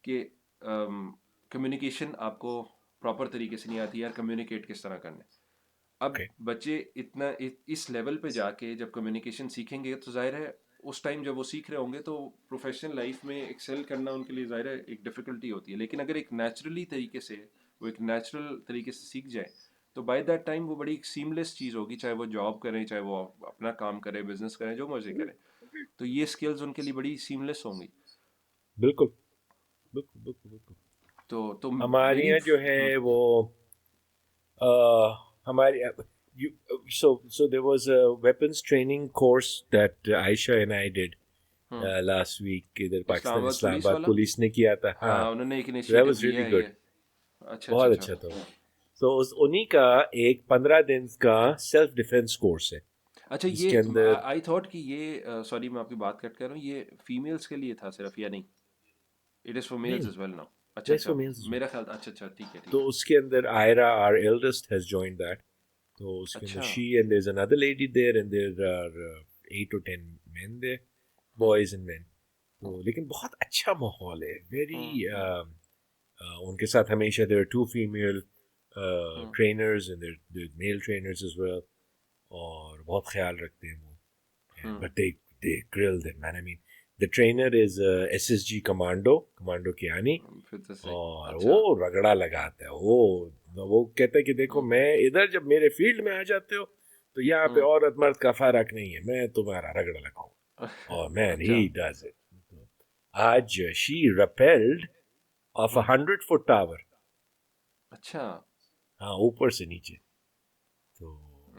कि कम्युनिकेशन आपको प्रॉपर तरीके से नहीं आती यार, कम्युनिकेट किस तरह करना है। अब Okay. बच्चे इस लेवल पे जाके जब कम्युनिकेशन सीखेंगे तो जाहिर है उस टाइम जब वो सीख रहे होंगे तो प्रोफेशनल लाइफ में एक्सेल करना उनके लिए जाहिर है एक डिफ़िकल्टी होती है, लेकिन अगर एक नेचुरली तरीके से वो एक नेचुरल तरीके से सीख जाए तो बाय दैट टाइम वो बड़ी एक सीमलेस चीज़ होगी, चाहे वो जॉब करें, चाहे वो अपना काम करें, बिजनेस करें, जो मर्जी करें, तो ये स्किल्स उनके लिए बड़ी सीमलेस होंगी। बिल्कुल बिल्कुल बिल्कुल बिल्कुल. तो हमारे मेरी यहाँ जो है वो हमारे you, so there was a weapons training course that Aisha and I did last week इधर पाकिस्तान इस्लामाबाद पुलिस इस्लामाबाद वाला, पुलिस ने किया था. हाँ, हाँ उन्होंने एक that इनिशिएटिव was लिया really है good. ये। अच्छा अच्छा बहुत अच्छा। अच्छा था वो. तो उस उन्हीं का एक 15 दिन का सेल्फ डिफेंस कोर्स है अच्छा ये जिसके अंदर आई थॉट कि ये सॉरी मैं आपकी बात कट कर रहा हूँ, ये फीमेल्स के लिए था सिर्फ या नहीं, इट इज़ फॉर मेल्स नहीं एज वेल नाउ। अच्छा दैट्स अच्छा, फॉर मेल्स. मेरा ख्याल अच्छा अच्छा, ठीक है ठीक तो है। उसके अंदर Ayra our eldest has joined that. तो उसके अंदर अच्छा। She and there is another lady there and there are 8 or 10 men there, hmm boys and men. तो लेकिन बहुत अच्छा माहौल है, वेरी हम्म हम्म उनके साथ हमेशा there two female hmm trainers and there male trainers as well. और बहुत ख्याल रखते हैं वो. हम्म But they grill them, man. I mean, the trainer is SSG Commando Kiani. फिर तो सही। और वो अच्छा। रगड़ा लगाता है वो कहता है कि देखो हम्म मैं इधर जब मेरे फील्ड में आ जाते हो तो यहाँ पे हम्म औरत मर्द का फर्क नहीं है, मैं तुम्हारा रगड़ा लगाऊंगा. और मैन अच्छा ही डज इट. आज she repelled off hmm 100 foot tower. अच्छा। हाँ, ऊपर से नीचे. तो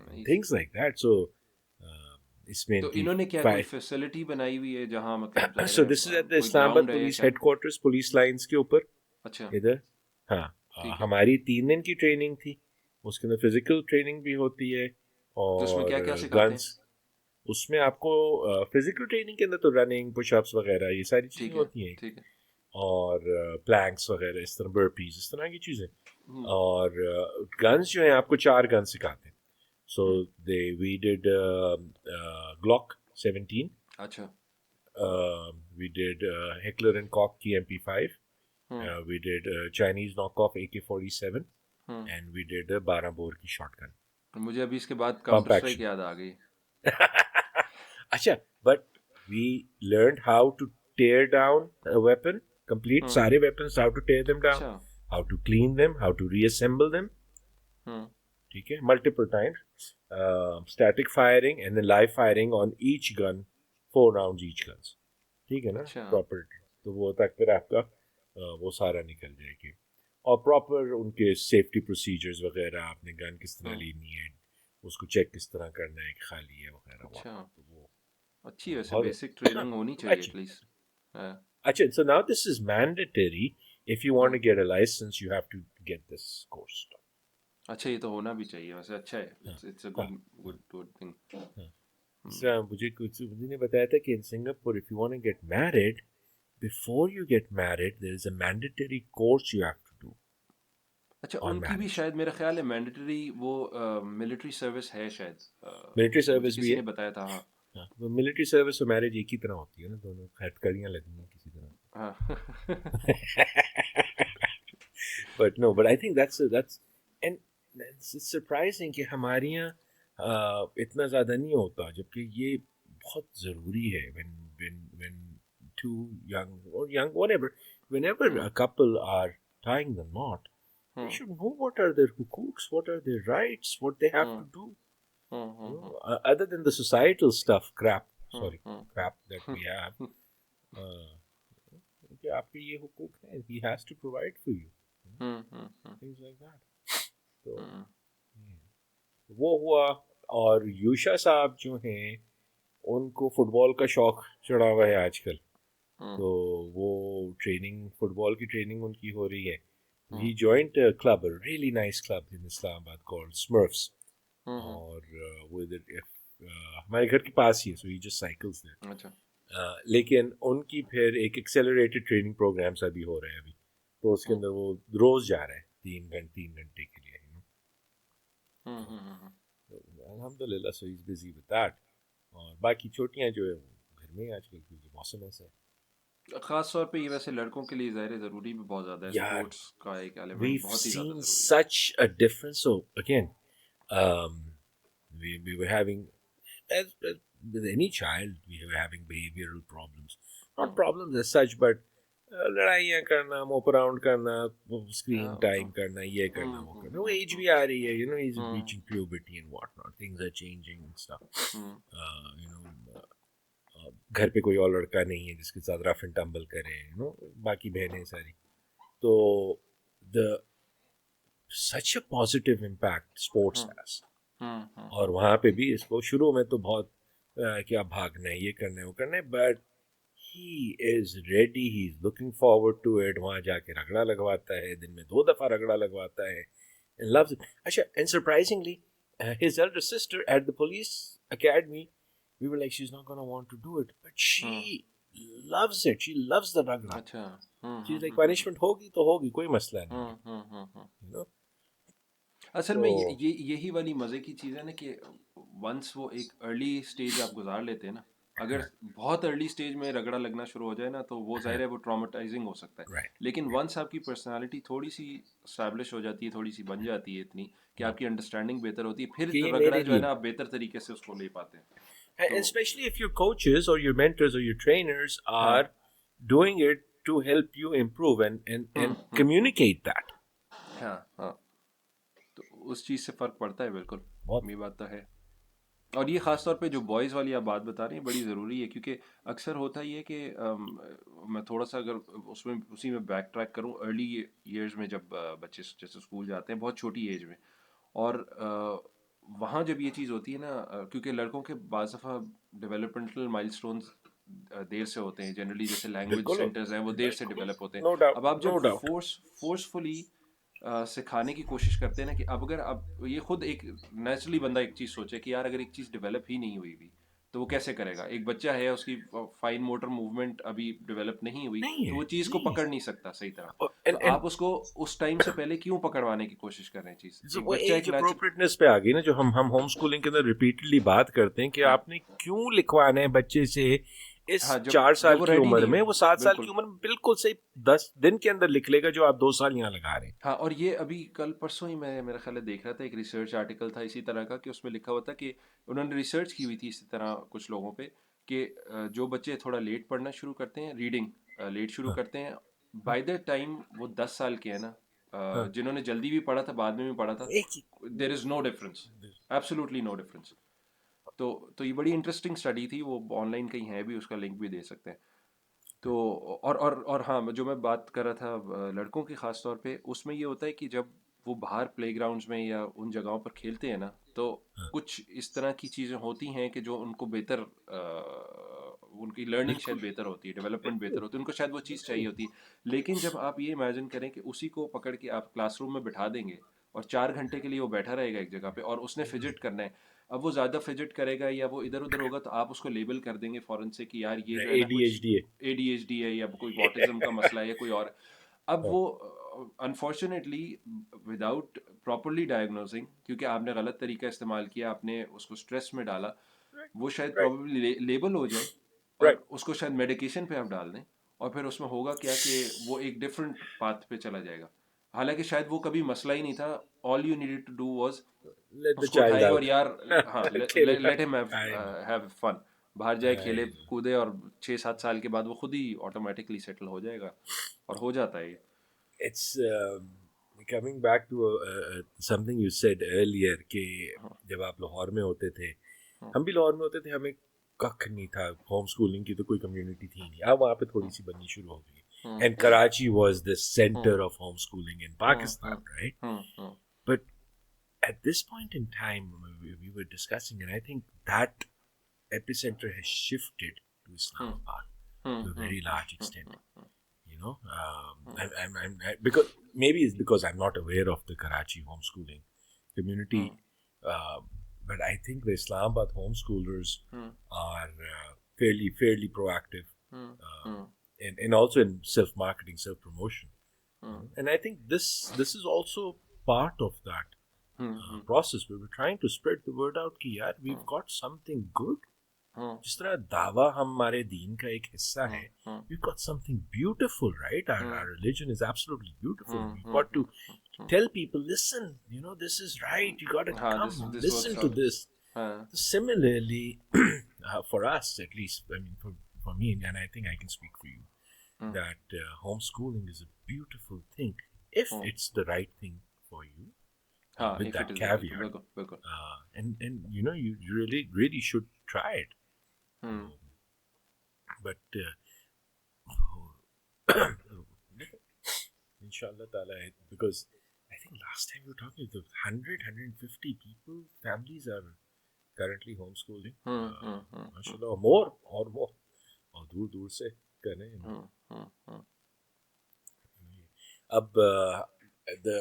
nice। Things like that. So इसमें तो इनकी इन्होंने क्या कोई फैसिलिटी बनाई हुई है जहाँ मतलब जाहिर सो है दिस इज एट द कोई इस्लामाबाद ग्राउंड है या पुलिस क्या? हेडक्वार्टर्स, पुलिस लाइंस के ऊपर अच्छा। इधर. हाँ. ठीक है। हमारी 3 दिन की ट्रेनिंग थी. उसके अंदर फिजिकल ट्रेनिंग भी होती है तो उसमें और क्या क्या सिखाते हैं? गन्स. उसमें आपको फिजिकल ट्रेनिंग के अंदर तो रनिंग पुशअप्स वगैरह ये सारी चीज़ें ठीक है होती हैं. ठीक है। और प्लैंक्स वगैरह इस तरह, बर्पीज, इस तरह की चीज़ें. हम्म और गन्स जो है आपको 4 गन सिखाते हैं. सो हम्म दे वी डिड ग्लॉक 17. अच्छा। We did Heckler and Koch की MP5. Hmm We did Chinese knockoff AK-47 hmm and we did 12 bore की shotgun. मुझे अभी इसके बाद Pump काउंटर स्ट्राइक action. याद आ गई। अच्छा, but we learned how to tear down a weapon, complete हम्म सारे weapons, how to tear them down, अच्छा। how to clean them, how to reassemble them. हम्म ठीक है, multiple times. Static firing and then live firing on each gun, 4 rounds each guns. ठीक है ना, अच्छा। Proper. तो वो तक फिर आपका वो सारा निकल जाएगी. और प्रॉपर उनके सेफ्टी प्रोसीजर्स वगैरह, आपने गन किस तरह हम्म लेनी है, उसको चेक किस तरह करना है कि खाली है वगैरह अच्छा। वगैरह. तो वो अच्छी वैसे बहुत बेसिक ट्रेनिंग होनी चाहिए अच्छी. एटलीस्ट। हाँ। अच्छा, so now this is mandatory. If you want hmm to get a license you have to get this course done. अच्छा, ये तो होना भी चाहिए वैसे, अच्छा है, हाँ इट्स अ हाँ गुड गुड गुड थिंग। हाँ. इसलिए मुझे कुछ मुझे ने बताया था कि in Singapore if you want to get married, before you get married there is a mandatory course you have to do अच्छा, on उनकी भी marriage. शायद मेरा ख्याल है मैंडेटरी वो मिलिट्री सर्विस है शायद, मिलिट्री मुझे सर्विस भी किसी है. ने बताया था। हाँ हाँ, तो मिलिट्री सर्विस और मैरिज एक ही तरह होती है ना, दोनों हथकड़ियाँ लगी हैं किसी तरह. हाँ But no, but I think that's and it's surprising कि हमारे यहाँ इतना ज़्यादा नहीं होता, जबकि ये बहुत ज़रूरी है. When two young whatever, whenever hmm a couple are tying the knot, they hmm should know what are their hukuks, what are their rights, what they have hmm to do. Hmm hmm Other than the societal stuff, hmm crap that we have. Uh, कि आपके ये हुकूक हैं, he has to provide for you, hmm things like that. तो हम्म वो हुआ. और यूशा साहब जो हैं उनको फुटबॉल का शौक चढ़ा हुआ है आजकल. हम्म तो वो ट्रेनिंग, फुटबॉल की ट्रेनिंग उनकी हो रही है. हम्म ही joint a club, a really nice club in Islamabad called Smurfs. हम्म और with it, हमारे घर के पास ही है, सो ही जस्ट साइकिल्स देयर। अच्छा। लेकिन उनकी फिर एक एक्सेलरेटेड ट्रेनिंग प्रोग्राम्स अभी हो रहे हैं अभी, तो उसके हम्म अंदर वो रोज जा रहे हैं 3 घंटे के लिए, अल्हम्दुलिल्लाह, so is busy with that. और बाकी छोटियां जो है वो घर में ही आजकल, क्योंकि मौसम ऐसा है। खास तौर पे ये वैसे लड़कों के लिए ज़ाहिर ज़रूरी भी बहुत ज़्यादा है, यार, स्पोर्ट्स का एक एलिमेंट we've बहुत ही ज़्यादा seen ज़रूरी है। such a difference. So again, um, we were having, as with any child, we were having behavioral problems. Not hmm. problems as such, but लड़ाइयाँ करना, मोप अराउंड करना, हाँ स्क्रीन वो तो। टाइम करना, ये करना, वो करना, वो एज भी आ रही है, he's hmm reaching puberty and whatnot, things are changing and stuff. हम्म घर पे कोई और लड़का नहीं है जिसके साथ रफ एंड टम्बल करे, बाकी बहनें सारी, तो the such a positive impact sports hmm has. और हम्म। वहाँ पे भी इसको शुरू में तो बहुत कि आप भागना है, ये करना है, वो करना है, but he is ready, he is looking forward to it. वहाँ जाके रगड़ा लगवाता है, दिन में 2 दफा रगड़ा लगवाता है, and loves it. अच्छा, and surprisingly, his elder sister at the police academy, we were like, she's not gonna want to do it, but she hmm. loves it. She loves the ragda. अच्छा। She's like, punishment होगी तो होगी, कोई मसला नहीं है, हम्म। you know. असल में तो यही वाली मज़े की चीज़ है ना कि वंस वो एक अर्ली स्टेज आप गुजार लेते हैं ना, अगर बहुत अर्ली स्टेज में रगड़ा लगना शुरू हो जाए ना तो वो ज़ाहिर है वो ट्रॉमेटाइजिंग हो सकता है। right, लेकिन वंस आपकी पर्सनालिटी थोड़ी सी स्टैब्लिश हो जाती है, थोड़ी सी बन जाती है इतनी कि आपकी अंडरस्टैंडिंग बेहतर होती है, फिर कि ये रगड़ा मेरे जो है लिए, ना आप बेहतर तरीके से उसको ले पाते हैं। and तो especially if your coaches or your mentors or your trainers हाँ are doing it to help you improve and communicate that. हाँ हाँ, तो उस चीज़ से फ़र्क पड़ता है बिल्कुल। बहुत। ये बात तो है। और ये ख़ास तौर पे जो बॉयज़ वाली आप बात बता रहे हैं बड़ी ज़रूरी है, क्योंकि अक्सर होता ही है कि मैं थोड़ा सा अगर उसमें उसी में बैक ट्रैक करूँ, अर्ली ईयर्स में जब बच्चे जैसे स्कूल जाते हैं बहुत छोटी एज में, और वहाँ जब ये चीज़ होती है ना, क्योंकि लड़कों के बाज़ दफ़ा डेवलपमेंटल माइलस्टोन्स देर से होते हैं जनरली, जैसे लैंग्वेज बिल्कुल, सेंटर्स हैं वो देर से बिल्कुल, डेवलप होते हैं। नो डाउट, अब आप जब नो डाउट। फोर्सफुली सिखाने की कोशिश करते हैं ना कि अब अगर अब ये खुद एक नेचुरली बंदा एक चीज़ सोचे कि यार अगर एक चीज़ डेवलप ही नहीं हुई भी तो वो कैसे करेगा, एक बच्चा है उसकी फाइन मोटर मूवमेंट अभी डेवलप नहीं हुई नहीं तो है, वो चीज़ को नहीं। पकड़ नहीं सकता सही तरह। तो एंड आप उसको उस टाइम से पहले क्यों पकड़वाने की कोशिश कर रहे हैं चीज़, एक वो बच्चा एज एक नेचुरल। अप्रोप्रिएटनेस पे आ गई ना, जो हम होम स्कूलिंग के अंदर रिपीटेडली बात करते हैं कि हाँ आपने क्यों लिखवाना है बच्चे से इस हाँ, जब 4 साल वो की रेडी उम्र नहीं में, है। वो 7 साल की बिल्कुल। उम्र में बिल्कुल सही 10 दिन के अंदर लिख लेगा जो आप 2 साल यहाँ लगा रहे हैं। हाँ, और ये अभी कल परसों ही मैं मेरा ख्याल है देख रहा था, एक रिसर्च आर्टिकल था इसी तरह का कि उसमें लिखा हुआ था कि उन्होंने रिसर्च की हुई थी इसी तरह कुछ लोगों पे कि जो बच्चे थोड़ा लेट पढ़ना शुरू करते हैं, रीडिंग लेट शुरू हाँ, करते हैं, बाय द टाइम वो 10 साल के हैं ना, हाँ, जिन्होंने जल्दी भी पढ़ा था बाद में भी पढ़ा था, एक ही। There is no difference, absolutely no difference. तो ये बड़ी इंटरेस्टिंग स्टडी थी, वो ऑनलाइन कहीं है भी, उसका लिंक भी दे सकते हैं। तो और हाँ, जो मैं बात कर रहा था लड़कों की ख़ास तौर पे, उसमें ये होता है कि जब वो बाहर प्लेग्राउंड्स में या उन जगहों पर खेलते हैं ना, तो कुछ इस तरह की चीज़ें होती हैं कि जो उनको बेहतर उनकी लर्निंग शायद बिल्कुल, बेहतर होती है, डेवलपमेंट बेहतर बिल्कुल, होती है, उनको शायद वो चीज़ चाहिए बिल्कुल। होती है। लेकिन जब आप ये इमेजिन करें कि उसी को पकड़ के आप क्लासरूम में बिठा देंगे और 4 घंटे के लिए वो बैठा रहेगा एक जगह पे और उसने फिजिट करना है, अब वो ज़्यादा फिजिट करेगा या वो इधर उधर होगा तो आप उसको लेबल कर देंगे फ़ौरन से कि यार ये जो है ना कुछ ADHD एडीएचडी है या कोई ऑटिज्म का मसला है या कोई और। अब है। वो अनफॉर्चुनेटली विदाउट प्रॉपरली डायग्नोजिंग, क्योंकि आपने गलत तरीका इस्तेमाल किया, आपने उसको स्ट्रेस में डाला, राइट, वो शायद राइट, प्रॉबेबली लेबल हो जाए और राइट। उसको शायद मेडिकेशन पे आप डाल दें, और फिर उसमें होगा क्या कि वो एक डिफरेंट पाथ पे चला जाएगा, हालांकि शायद वो कभी मसला ही नहीं था। All you needed to do was Let the उसको child उठाए और out. यार, हाँ, Kill. Let him I know. Have fun, बाहर जाए खेले I know. कूदे और 6-7 साल के बाद वो खुद ही ऑटोमेटिकली सेटल हो जाएगा, और हो जाता है ये। It's coming back to something you said earlier कि जब आप लाहौर में होते थे, हम भी लाहौर में होते थे, हमें कख नहीं था, होम स्कूलिंग की तो कोई कम्युनिटी थी नहीं, अब वहाँ पे थोड़ी सी बननी शुरू हो गई। And Karachi was the center of homeschooling in Pakistan, right? But at this point in time, we were discussing, and I think that epicenter has shifted to Islamabad to a very large extent. Because maybe it's because I'm not aware of the Karachi homeschooling community. but I think the Islamabad homeschoolers are fairly proactive, and also in self marketing, self promotion, and I think this is also part of that process where we're trying to spread the word out कि यार we've got something good. जिस तरह दावा हमारे दीन का एक हिस्सा है, we've got something beautiful, right? Our religion is absolutely beautiful. We've got to tell people, listen, this is right. You got to हाँ, come, this listen works to out. this. हाँ, Similarly, for us, at least, I mean, for me, and I think I can speak for you, that homeschooling is a beautiful thing if it's the right thing for you, हाँ, with if it that is the right, caveat. बिल्कुल बिल्कुल. And you really should try it. But inshallah ta'ala, because I think last time we were talking to 150 people, families are currently homeschooling. MashaAllah, or more, और दूर दूर से कर रहे हैं. अब the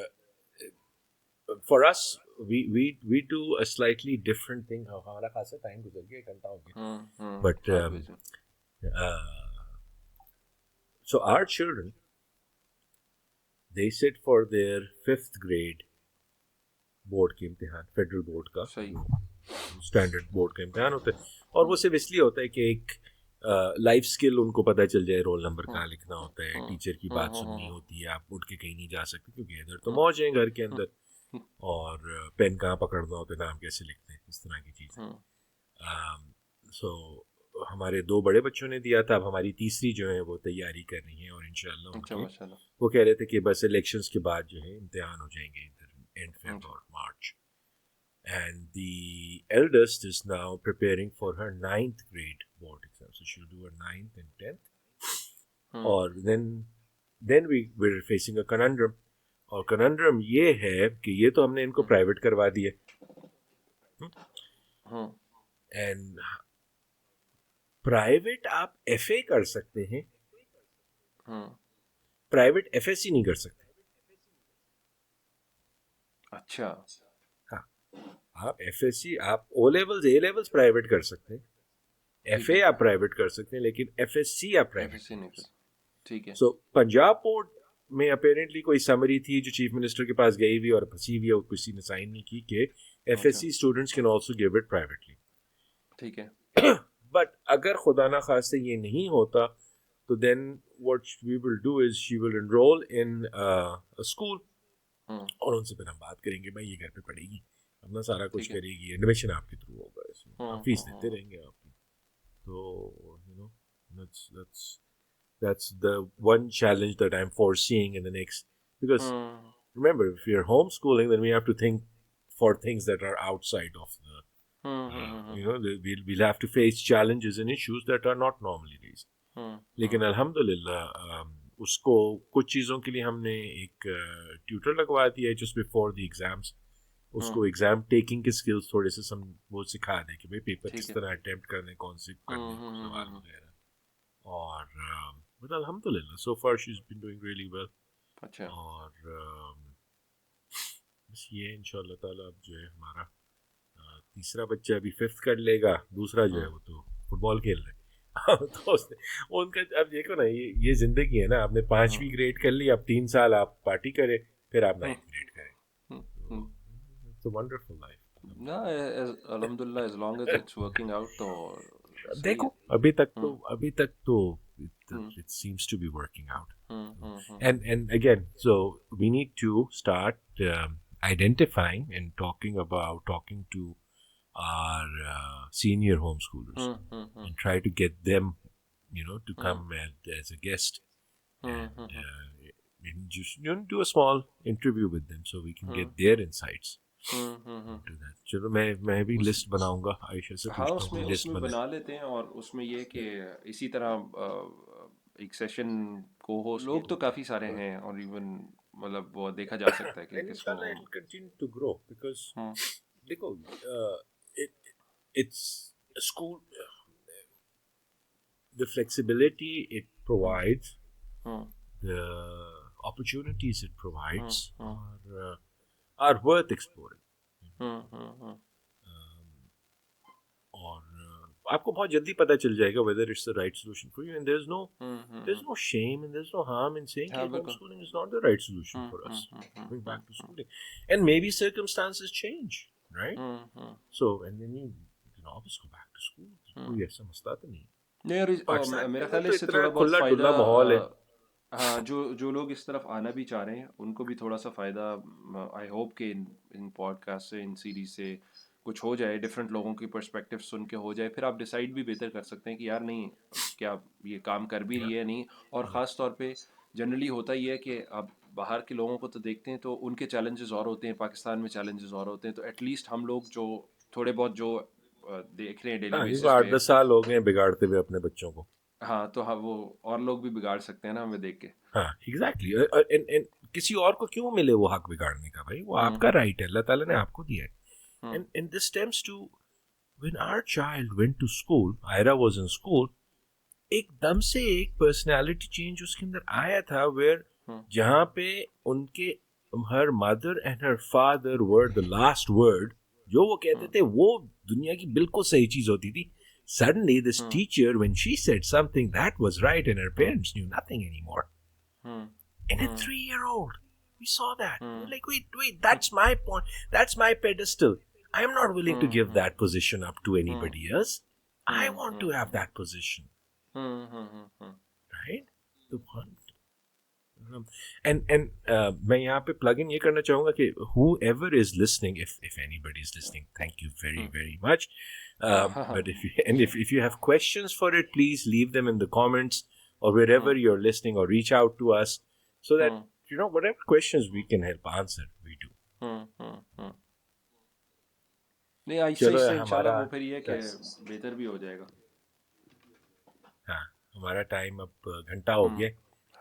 for us, we do a slightly different thing. हमारा खासा टाइम गुजर गया, 1 घंटा हो गया. But so our children, they sit for their 5th grade board के इम्तिहान, फेडरल बोर्ड का, स्टैंडर्ड बोर्ड का इम्तिहान होता है, और वो सिर्फ इसलिए होता है कि एक लाइफ स्किल उनको पता चल जाए, रोल नंबर कहाँ लिखना होता है, टीचर की बात सुननी होती है, आप उठ के कहीं नहीं जा सकते क्योंकि इधर तो मौज है घर के अंदर, और पेन कहाँ पकड़ना होता है, नाम कैसे लिखते हैं, इस तरह की चीज़ें. सो हमारे 2 बड़े बच्चों ने दिया था, अब हमारी तीसरी जो है वो तैयारी कर रही है, और इंशाल्लाह उनके वो कह रहे थे कि बस इलेक्शंस के बाद जो है इम्तिहान हो जाएंगे इधर end Feb or March. And the eldest is now preparing for her 9th grade board exam. So she'll do her 9th and 10th. Or then we're facing a conundrum. और conundrum ये है कि ये तो हमने इनको प्राइवेट करवा दिए. And प्राइवेट आप FA कर सकते हैं, प्राइवेट FSC नहीं कर सकते. अच्छा. हाँ, आप FSC, आप O levels A levels private कर सकते हैं, FA आप प्राइवेट कर सकते हैं, लेकिन FSC आप प्राइवेट नहीं कर सकते. ठीक है. सो पंजाब बोर्ड में अपेरेंटली कोई समरी थी जो चीफ मिनिस्टर के पास गई हुई और फंसी हुई है, और किसी ने साइन नहीं की कि FSC students can also give it privately. ठीक है. बट अगर खुदा ना खास्ते ये नहीं होता, तो then what we will do is she will enrol in a school, और उनसे फिर हम बात करेंगे, भाई ये घर पे पढ़ेगी, अपना सारा कुछ करेगी, एडमिशन आपके थ्रू होगा, इसमें आप फीस देते रहेंगे आपकी. तो that's the one challenge that I'm foreseeing in the next, because remember, if you're homeschooling, then we have to think for things that are outside of the we'll have to face challenges and issues that are not normally raised. लेकिन अल्हम्दुलिल्लाह उसको कुछ चीज़ों के लिए हमने एक tutor लगवा दिया है जस्ट बिफोर द एग्जाम्स. उसको एग्जाम टेकिंग के स्किल्स थोड़े से वो सिखा दे कि भाई पेपर किस तरह अटेम्प्ट करने, कौन से करने सवाल वगैरह. और बट अल्हम्दुलिल्लाह so far she is been doing really well. अच्छा. और बस ये इंशाल्लाह ताला अब जो है हमारा तीसरा बच्चा अभी 5th कर लेगा, दूसरा जो है वो तो फुटबॉल खेल रहा है. तो उनका अब देखो ना, ये जिंदगी है ना, आपने 5वीं ग्रेड कर ली, अब 3 साल आप पार्टी करें, फिर आप 9th ग्रेड करें. It's a wonderful life. ना, अल्हम्दुलिल्लाह, as long as it's working out तो सही देखो है. अभी तक तो it seems to be working out. And again, so we need to start identifying and talking to our senior homeschoolers and try to get them, to come as a guest, and just do a small interview with them so we can get their insights. Do that. चलो मैं भी list बनाऊंगा, आयशा से हाँ, पूछता हूँ list उसमें बना लेते हैं. और उसमें ये कि इसी तरह एक सेशन को होस्ट, लोग तो काफ़ी सारे हैं, और इवन मतलब वो देखा जा सकता है कि and किसको. inshallah it'll continue to grow, because देखो it's a school, the flexibility it provides, the opportunities it provides are worth exploring. आपको बहुत जल्दी पता चल जाएगा whether it's the right solution for you, and there's no shame and there's no harm in saying हाँ that बिल्कुल homeschooling is not the right solution for us. Going back to schooling, and maybe circumstances change, right? So and then you can always go back to school. कोई ऐसा मसला तो नहीं. नहीं यार पाकिस्तान के मेरा अंदर ख्याल है तो इससे इतना थोड़ा बहुत खुला फ़ायदा डुल्ला माहौल है. हाँ जो जो लोग इस तरफ आना भी चाह रहे हैं उनको भी थोड़ा सा फ़ायदा आई होप कि इन पॉडकास्ट से इन सीरीज से कुछ हो जाए, डिफरेंट लोगों की पर्सपेक्टिव सुन के हो जाए, फिर आप डिसाइड भी बेहतर कर सकते हैं कि यार नहीं क्या ये काम कर भी रही है नहीं। और ख़ास तौर पे जनरली होता ही है कि आप बाहर के लोगों को तो देखते हैं तो उनके चैलेंजेस और होते हैं, पाकिस्तान में चैलेंजेस और होते हैं, तो एटलीस्ट हम लोग जो थोड़े बहुत जो देख रहे हैं डेली हाँ, क्योंकि बेसिस पे, 8-10 साल हो गए बिगाड़ते हुए अपने बच्चों को. हाँ तो हाँ वो और लोग भी बिगाड़ सकते हैं ना हमें देख के। हाँ, एग्जैक्टली. किसी और को क्यों मिले वो हक बिगाड़ने का? भाई वो आपका राइट है, अल्लाह ताला ने आपको दिया है. And this stems to when our child went to school, Ayra was in school, एकदम से एक पर्सनालिटी चेंज उसके अंदर आया था, वेयर जहाँ पे उनके her mother and her father were the last word. जो वो कहते थे वो दुनिया की बिल्कुल सही चीज होती थी. Suddenly, this teacher, when she said something, that was right, and her parents knew nothing anymore. And a 3-year-old, we saw that. We were like, wait, that's my point. That's my pedestal. I am not willing to give that position up to anybody else. I want to have that position. Right? The one. मैं यहाँ पे plug in ये करना चाहूँगा कि whoever is listening, if anybody is listening, thank you very much. But if you have questions for it, please leave them in the comments or wherever you're listening, or reach out to us so that whatever questions we can help answer, we do. नहीं आहिस्ता चलो आहिस्ता इंशाल्लाह हमारा वो फिर ये है कि बेहतर भी हो जाएगा। हाँ, हमारा टाइम अब घंटा हो गया.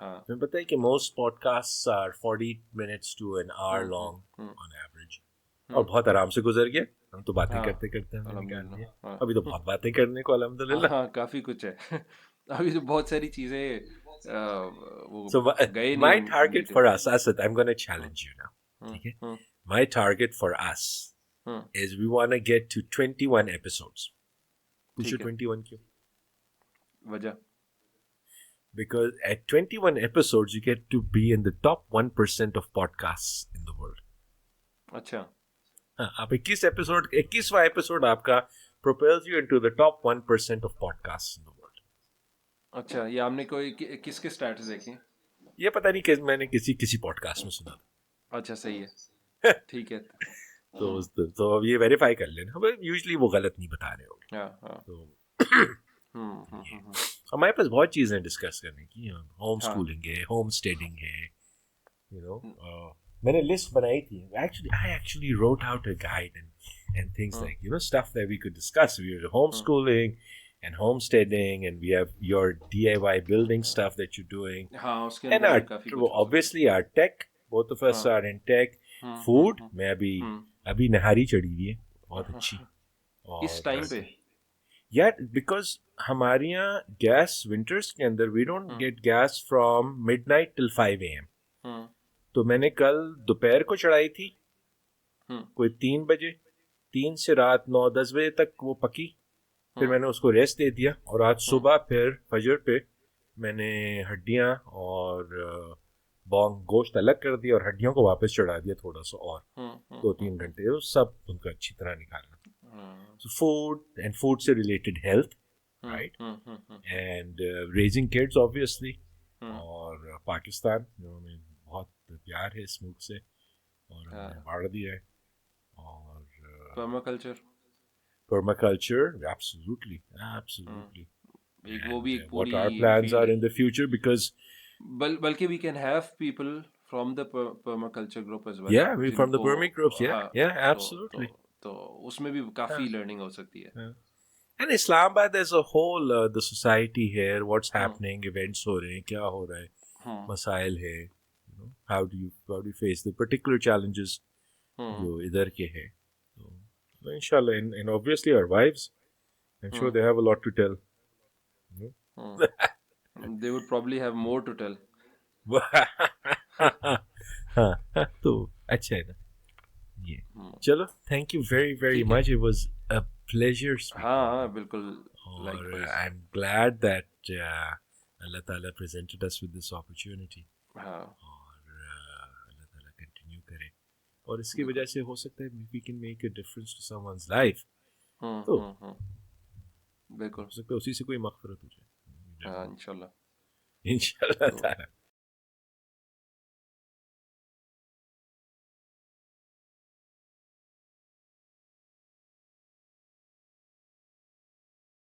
हाँ तुम्हें पता है कि most podcasts are 40 minutes to an hour long on average. और बहुत आराम से गुजर गया. हम तो बातें करते करते हमने निकाल दिया. अभी तो बहुत बातें करने को अल्हम्दुलिल्लाह. हाँ काफ़ी कुछ है अभी तो बहुत सारी चीज़ें वो So गए नहीं my हम target detail. for us, Asad, I'm going to challenge you now. Okay? My target for us is we want to get to 21 episodes. पूछो 21 क्यों? वजह Because at 21 episodes, you get to be in the top 1% of podcasts in the world. अच्छा हाँ, आप 21वां episode आपका propels you into the top 1% of podcasts in the world. अच्छा ये आपने कोई किसके स्टैटस देखे? ये पता नहीं मैंने किसी पॉडकास्ट में सुना था. अच्छा सही है ठीक है तो अब ये वेरीफाई कर लेना. यूजुअली वो गलत नहीं बता रहे होंगे. हाँ हाँ तो हमारे पास बहुत चीज़ें डिस्कस करने की. होम स्कूलिंग है, होमस्टेडिंग है, मैंने लिस्ट बनाई थी. I actually wrote out a guide and things like stuff that we could discuss. We were homeschooling and homesteading, and we have your DIY building stuff that you're doing. हाँ उसके And अंदर काफ़ी कुछ obviously our tech, both of us are in tech. Food, मैं अभी नहारी चढ़ी हुई है बहुत अच्छी. इस टाइम पे Yeah, because हमारे यहाँ गैस विंटर्स के अंदर we don't get gas from midnight till 5 a.m. तो मैंने कल दोपहर को चढ़ाई थी कोई 3 बजे. 3 से रात 9-10 बजे तक वो पकी. फिर मैंने उसको रेस्ट दे दिया और आज सुबह फिर फजर पे मैंने हड्डियाँ और गोश्त अलग कर दिया और हड्डियों को वापस चढ़ा दिया थोड़ा सा और 2-3 घंटे. तो सब उनका अच्छी तरह निकालना. So food से related health, right? And raising kids obviously. और पाकिस्तान में बहुत प्यार है इस मुल्क से और हमने बाढ़ दिया है. और permaculture, absolutely. एक वो भी एक What पूरी our plans are field in the future, because बल्कि we can have people from the permaculture group as well. yeah, we from the जिनको permit groups. हाँ Yeah, तो absolutely. तो उसमें भी काफ़ी लर्निंग हो सकती है. And Islamabad as a whole, the society here, what's happening, events हो रहे हैं, क्या हो रहा है, मसाइल है, how do you face the particular challenges जो इधर के हैं. So inshallah, and obviously our wives, I'm sure they have a lot to tell. They would probably have more to tell. हाँ, तो अच्छा है ना ये. चलो, thank you very much. It was a pleasure speaking. हाँ बिल्कुल और likewise. I am glad that अल्लाह ताला presented us with this opportunity. हाँ, और अल्लाह ताला कंटिन्यू करे, और इसकी बिल्कुल। वजह से हो सकता है we can make a difference to someone's life. हुँ, तो हुँ, हुँ। हो बिल्कुल। सकता है उसी से कोई मगफरत हो जाए. हाँ, इंशाल्लाह। इंशाल्लाह तो ताला.